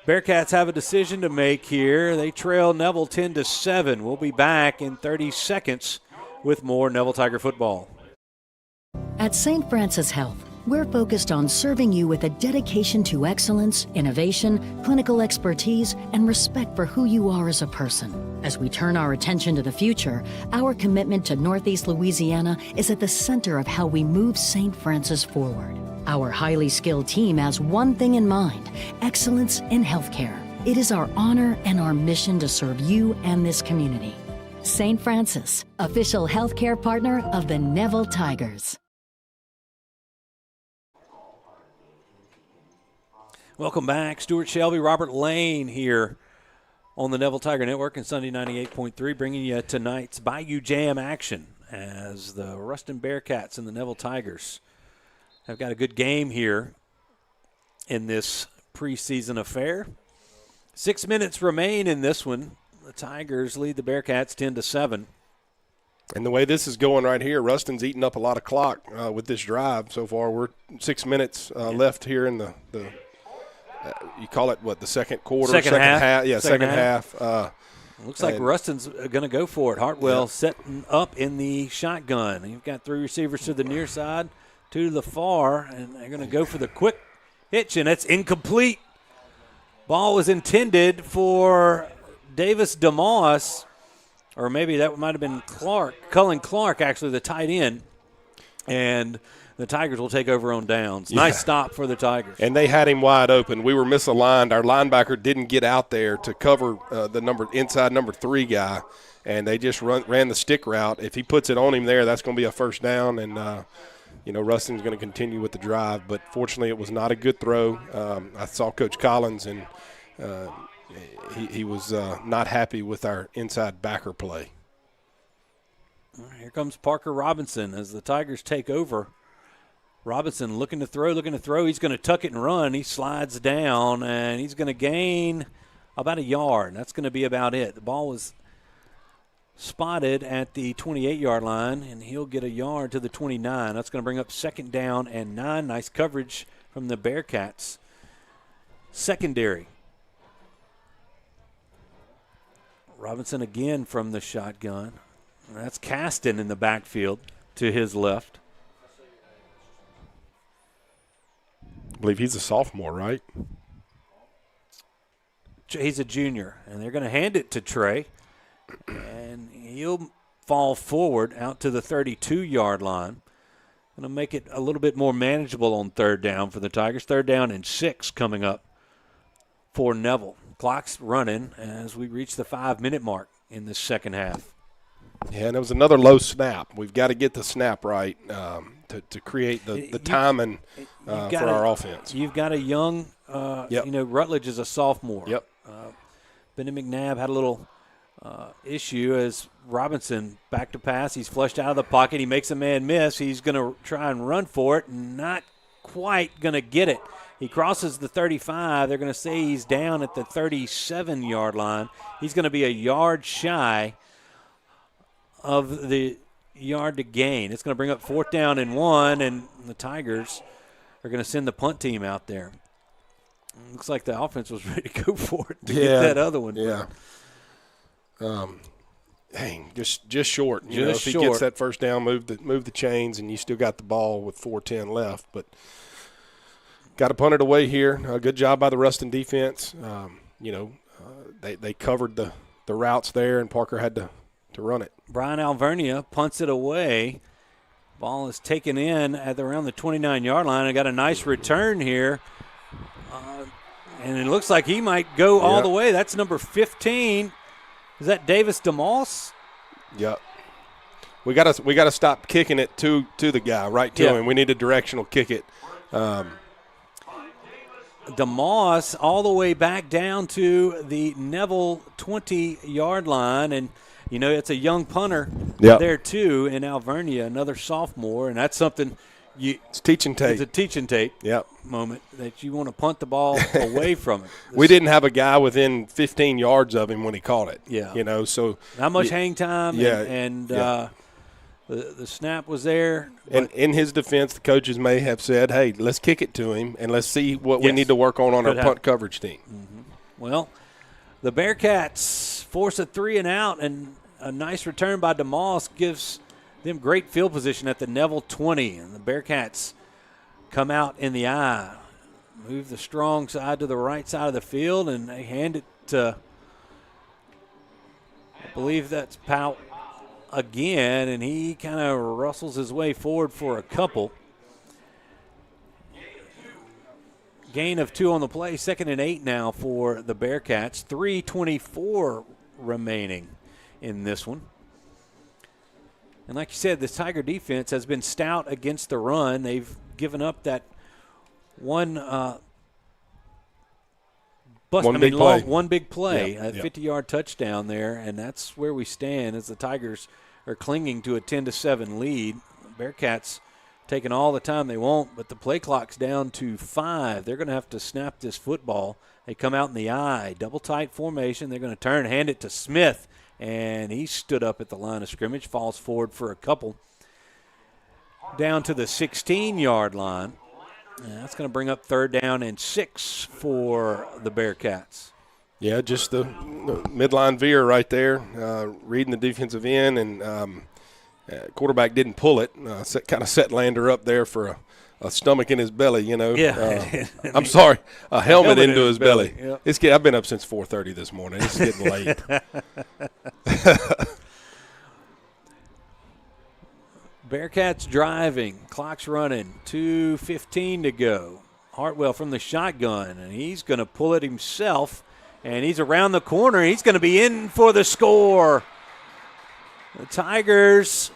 Bearcats have a decision to make here. They trail Neville 10-7. We'll be back in 30 seconds with more Neville Tiger football. At St. Francis Health, we're focused on serving you with a dedication to excellence, innovation, clinical expertise, and respect for who you are as a person. As we turn our attention to the future, our commitment to Northeast Louisiana is at the center of how we move St. Francis forward. Our highly skilled team has one thing in mind: excellence in healthcare. It is our honor and our mission to serve you and this community. St. Francis, official healthcare partner of the Neville Tigers. Welcome back. Stewart Shelby, Robert Lane here on the Neville Tiger Network and Sunday 98.3, bringing you tonight's Bayou Jamb action as the Ruston Bearcats and the Neville Tigers have got a good game here in this preseason affair. 6 minutes remain in this one. The Tigers lead the Bearcats 10-7. And the way this is going right here, Ruston's eating up a lot of clock with this drive so far. We're 6 minutes left here in the you call it what, the second quarter? Second half. Yeah, second half. Looks like Ruston's going to go for it. Hartwell setting up in the shotgun. You've got 3 receivers to the near side, 2 to the far, and they're going to go for the quick hitch, and it's incomplete. Ball was intended for Davis DeMoss, or maybe that might have been Cullen Clark, actually, the tight end, and the Tigers will take over on downs. Yeah. Nice stop for the Tigers. And they had him wide open. We were misaligned. Our linebacker didn't get out there to cover the inside number 3 guy, and they just ran the stick route. If he puts it on him there, that's going to be a first down, and Ruston's going to continue with the drive. But fortunately, it was not a good throw. I saw Coach Collins, and he was not happy with our inside backer play. Here comes Parker Robinson as the Tigers take over. Robinson looking to throw. He's going to tuck it and run. He slides down, and he's going to gain about a yard. That's going to be about it. The ball was spotted at the 28-yard line, and he'll get a yard to the 29. That's going to bring up 2nd down and 9. Nice coverage from the Bearcats secondary. Robinson again from the shotgun. That's Caston in the backfield to his left. I believe he's a sophomore, right? He's a junior, and they're going to hand it to Trey, and he'll fall forward out to the 32-yard line. Going to make it a little bit more manageable on 3rd down for the Tigers. 3rd down and 6 coming up for Neville. Clock's running as we reach the 5-minute mark in the second half. Yeah, and it was another low snap. We've got to get the snap right to create the timing for our offense. You've got a young, Rutledge is a sophomore. Yep. Benny McNabb had a little issue as Robinson back to pass. He's flushed out of the pocket. He makes a man miss. He's going to try and run for it, and not quite going to get it. He crosses the 35. They're going to say he's down at the 37-yard line. He's going to be a yard shy of the yard to gain. It's going to bring up 4th down and 1, and the Tigers are going to send the punt team out there. Looks like the offense was ready to go for it to get that other one. Yeah. Just short. If he short. gets that first down, move the chains, and you still got the ball with 4:10 left. But got to punt it away here. Good job by the Ruston defense. They covered the routes there, and Parker had to run it. Brian Alvernia punts it away. Ball is taken in at around the 29-yard line. I got a nice return here. And it looks like he might go all the way. That's number 15. Is that Davis DeMoss? Yep. We gotta stop kicking it to the guy, right to him. We need a directional kick it. DeMoss all the way back down to the Neville 20-yard line, and it's a young punter there too in Alvernia, another sophomore, and that's something it's teaching tape. It's a teaching tape moment that you want to punt the ball away from it. We didn't have a guy within 15 yards of him when he caught it. Yeah. So not much hang time. The snap was there. And in his defense, the coaches may have said, hey, let's kick it to him and let's see what we need to work on our punt coverage team. Mm-hmm. Well, the Bearcats force a 3 and out, and a nice return by DeMoss gives them great field position at the Neville 20. And the Bearcats come out in the eye, move the strong side to the right side of the field, and they hand it to, I believe that's Powell again, and he kind of rustles his way forward for a couple. Gain of 2 on the play, 2nd and 8 now for the Bearcats. 3:24 remaining in this one. And like you said, this Tiger defense has been stout against the run. They've given up that one big play, a 50-yard touchdown there, and that's where we stand as the Tigers are clinging to a 10-7 lead. Bearcats taking all the time they want, but the play clock's down to 5. They're going to have to snap this football. They come out in the eye, double tight formation. They're going to turn, hand it to Smith, and he stood up at the line of scrimmage, falls forward for a couple. Down to the 16-yard line. And that's going to bring up 3rd down and 6 for the Bearcats. Yeah, just the midline veer right there, reading the defensive end, and quarterback didn't pull it. Kind of set Lander up there for a stomach in his belly, Yeah. I'm sorry, a helmet into his belly. Yep. I've been up since 4:30 this morning. It's getting late. Bearcats driving, clock's running, 2:15 to go. Hartwell from the shotgun, and he's going to pull it himself, and he's around the corner. He's going to be in for the score. The Tigers,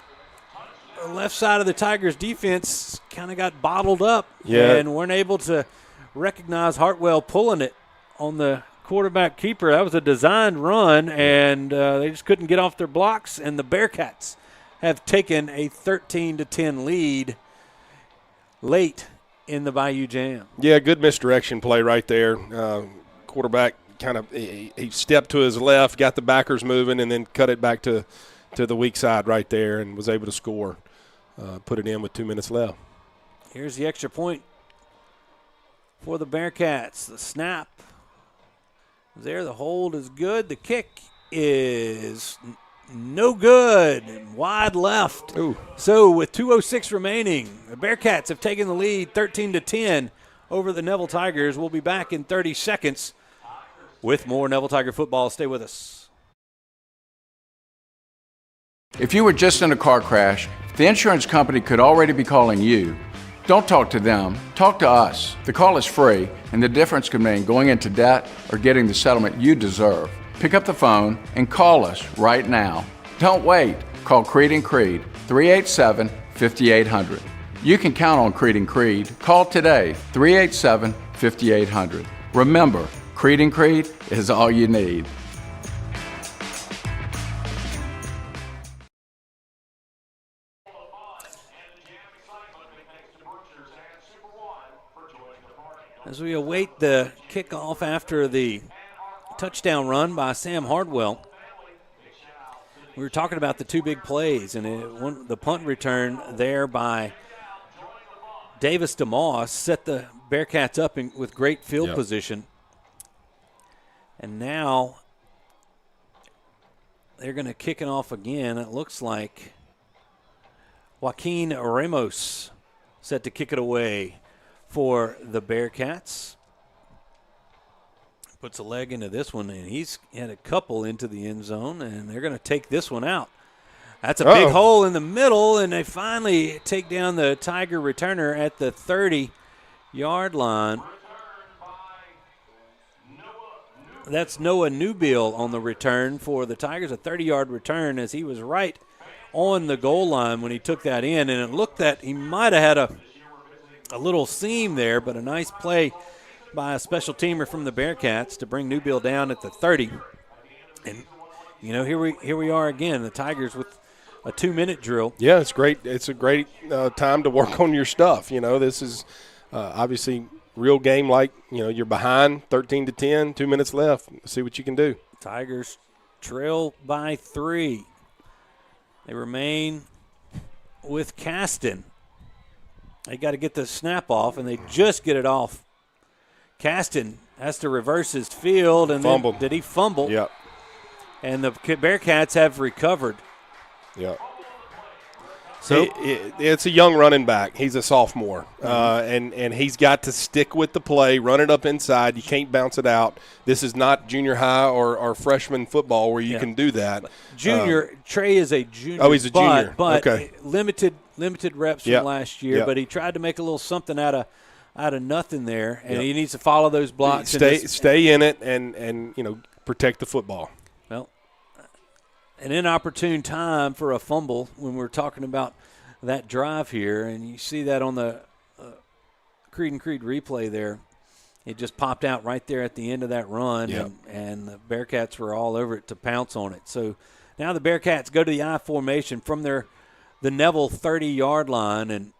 the left side of the Tigers defense kind of got bottled up and weren't able to recognize Hartwell pulling it on the quarterback keeper. That was a designed run, and they just couldn't get off their blocks, and the Bearcats have taken a 13-10 lead late in the Bayou Jamb. Yeah, good misdirection play right there. Quarterback kind of he stepped to his left, got the backers moving, and then cut it back to the weak side right there and was able to score. Put it in with 2 minutes left. Here's the extra point for the Bearcats. The snap there. The hold is good. The kick is no good. Wide left. Ooh. So with 2:06 remaining, the Bearcats have taken the lead 13-10 over the Neville Tigers. We'll be back in 30 seconds with more Neville Tiger football. Stay with us. If you were just in a car crash, the insurance company could already be calling you. Don't talk to them, talk to us. The call is free, and the difference could mean going into debt or getting the settlement you deserve. Pick up the phone and call us right now. Don't wait. Call Creed & Creed, 387-5800. You can count on Creed & Creed. Call today, 387-5800. Remember, Creed & Creed is all you need. As we await the kickoff after the touchdown run by Sam Hardwell, we were talking about the two big plays, and the punt return there by Davis DeMoss set the Bearcats up with great field position. And now they're going to kick it off again. It looks like Joaquin Ramos set to kick it away for the Bearcats. Puts a leg into this one, and he's had a couple into the end zone, and they're going to take this one out. That's a big hole in the middle, and they finally take down the Tiger returner at the 30-yard line. That's Noah Newbill on the return for the Tigers, a 30-yard return, as he was right on the goal line when he took that in, and it looked that he might have had a little seam there, but a nice play by a special teamer from the Bearcats to bring Newbill down at the 30. And, here we are again, the Tigers with a 2-minute drill. Yeah, it's great. It's a great time to work on your stuff. This is obviously real game like, you're behind 13-10, 2 minutes left. See what you can do. Tigers trail by 3. They remain with Caston. They got to get the snap off, and they just get it off. Caston has to reverse his field, and then did he fumble? Yep. And the Bearcats have recovered. Yep. So it's a young running back. He's a sophomore, and he's got to stick with the play, run it up inside. You can't bounce it out. This is not junior high or freshman football where you can do that. Trey is a junior. Oh, he's a junior. But okay. Limited reps from last year, but he tried to make a little something out of nothing there, and he needs to follow those blocks. Stay in it and protect the football. Well, an inopportune time for a fumble when we're talking about that drive here, and you see that on the Creed & Creed replay there. It just popped out right there at the end of that run, and the Bearcats were all over it to pounce on it. So now the Bearcats go to the I formation from the Neville 30-yard line, and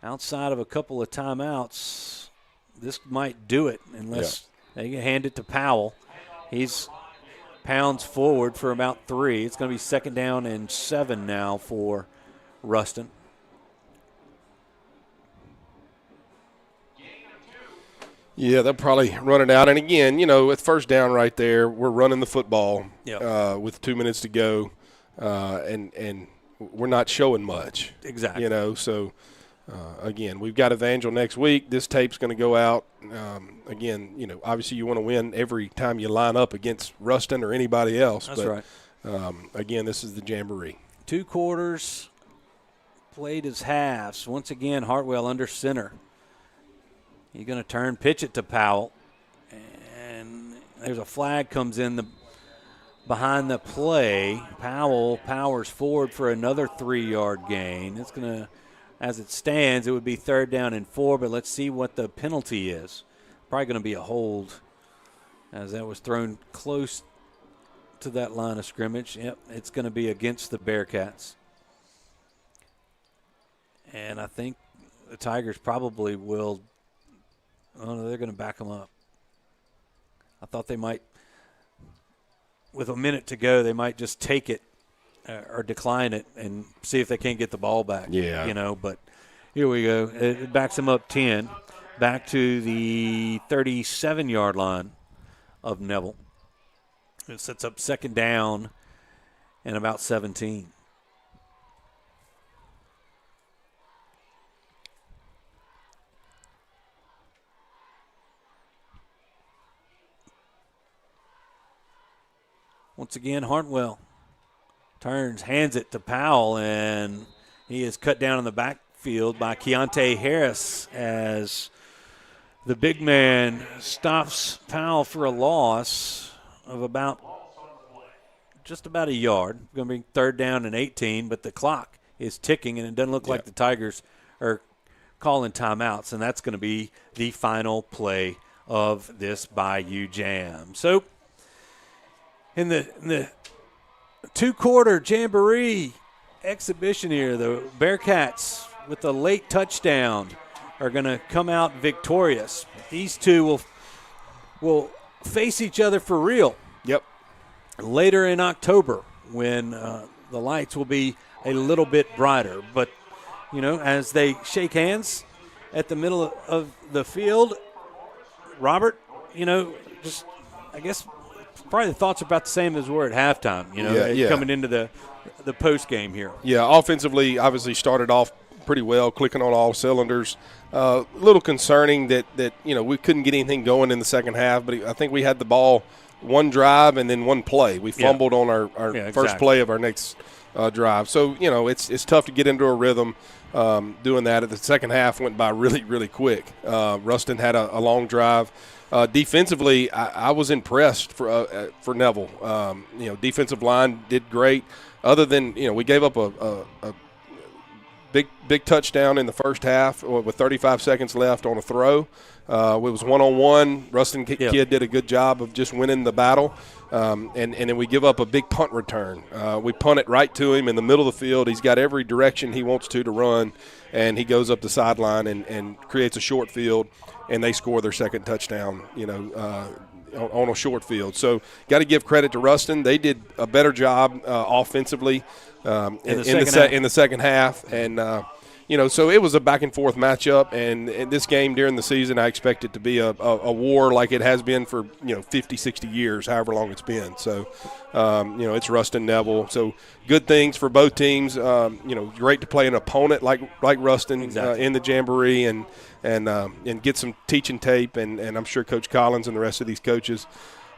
outside of a couple of timeouts, this might do it unless they hand it to Powell. He's pounds forward for about 3. It's going to be 2nd down and 7 now for Ruston. Yeah, they'll probably run it out. And again, with first down right there, we're running the football with 2 minutes to go, and we're not showing much. Exactly. So again, we've got Evangel next week. This tape's going to go out. Again, obviously you want to win every time you line up against Ruston or anybody else. That's right. Again, this is the Jamboree. 2 quarters played as halves. Once again, Hartwell under center. He's going to pitch it to Powell. And there's a flag comes in behind the play. Powell powers forward for another 3-yard gain. It's going to, as it stands, it would be 3rd down and 4, but let's see what the penalty is. Probably going to be a hold as that was thrown close to that line of scrimmage. Yep, it's going to be against the Bearcats. And I think the Tigers probably will – oh, no, they're going to back them up. I thought they might, with a minute to go, they might just take it or decline it and see if they can't get the ball back. Yeah. You know, but here we go. It backs them up 10, back to the 37-yard line of Neville. It sets up second down and about 17. Once again, Hartwell turns, hands it to Powell, and he is cut down in the backfield by Keontae Harris as the big man stops Powell for a loss of just about a yard. Going to be third down and 18, but the clock is ticking, and it doesn't look like the Tigers are calling timeouts, and that's going to be the final play of this Bayou Jamb. So in the two-quarter Jamboree exhibition here, the Bearcats with a late touchdown are going to come out victorious. These two will face each other for real. Yep. Later in October when the lights will be a little bit brighter. But, you know, as they shake hands at the middle of the field, Robert, you know, just I guess probably the thoughts are about the same as were at halftime, you know, coming into the post game here. Yeah, offensively, obviously started off pretty well, clicking on all cylinders. A little concerning that you know we couldn't get anything going in the second half, but I think we had the ball one drive and then one play. We fumbled on our first play of our next drive. So, you know, it's tough to get into a rhythm doing that. The second half went by really, really quick. Ruston had a long drive. Defensively, I was impressed for Neville. You know, defensive line did great. Other than, you know, we gave up a big touchdown in the first half with 35 seconds left on a throw. It was one-on-one. Ruston kid did a good job of just winning the battle. And then we give up a big punt return. We punt it right to him in the middle of the field. He's got every direction he wants to run, and he goes up the sideline and creates a short field, and they score their second touchdown, you know, on a short field. So got to give credit to Ruston. They did a better job offensively in the second half. And, you know, so it was a back-and-forth matchup. And in this game during the season, I expect it to be a war like it has been for, you know, 50, 60 years, however long it's been. So, you know, it's Ruston Neville. So good things for both teams. You know, great to play an opponent like Ruston in the Jamboree and get some teaching tape. And I'm sure Coach Collins and the rest of these coaches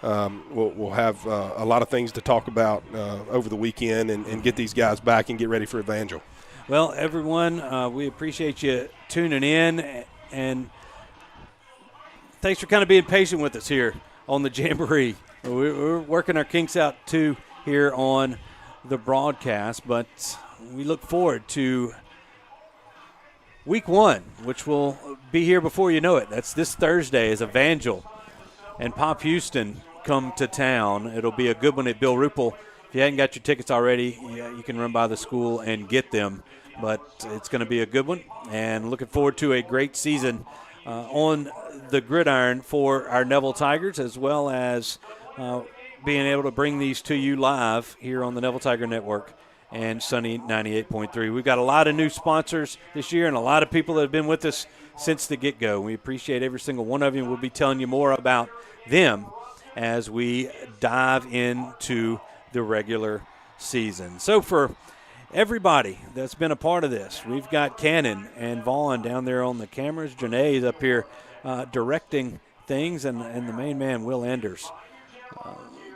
we'll have a lot of things to talk about over the weekend and get these guys back and get ready for Evangel. Well, everyone, we appreciate you tuning in, and thanks for kind of being patient with us here on the Jamboree. We're working our kinks out, too, here on the broadcast, but we look forward to Week 1, which will be here before you know it. That's this Thursday as Evangel and Pop Houston come to town. It'll be a good one at Bill Ruppel. If you hadn't got your tickets already, you can run by the school and get them. But it's going to be a good one, and looking forward to a great season on the gridiron for our Neville Tigers, as well as being able to bring these to you live here on the Neville Tiger Network and Sunny 98.3. We've got a lot of new sponsors this year and a lot of people that have been with us since the get-go. We appreciate every single one of you. We'll be telling you more about them as we dive into the regular season. So for everybody that's been a part of this, we've got Cannon and Vaughn down there on the cameras. Janae's up here directing things, and the main man, Will Enders,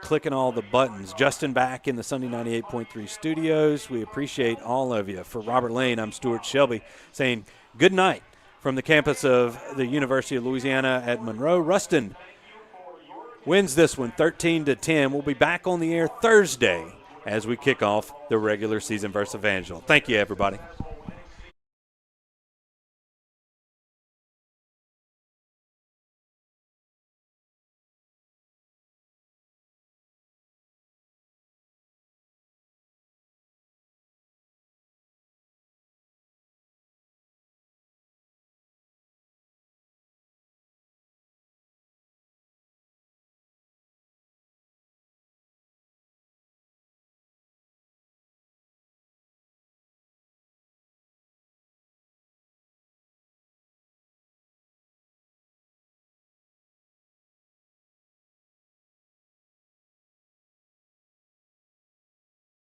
clicking all the buttons. Justin back in the Sunday 98.3 studios. We appreciate all of you. For Robert Lane, I'm Stewart Shelby saying good night from the campus of the University of Louisiana at Monroe. Ruston wins this one 13-10. We'll be back on the air Thursday as we kick off the regular season versus Evangel. Thank you, everybody.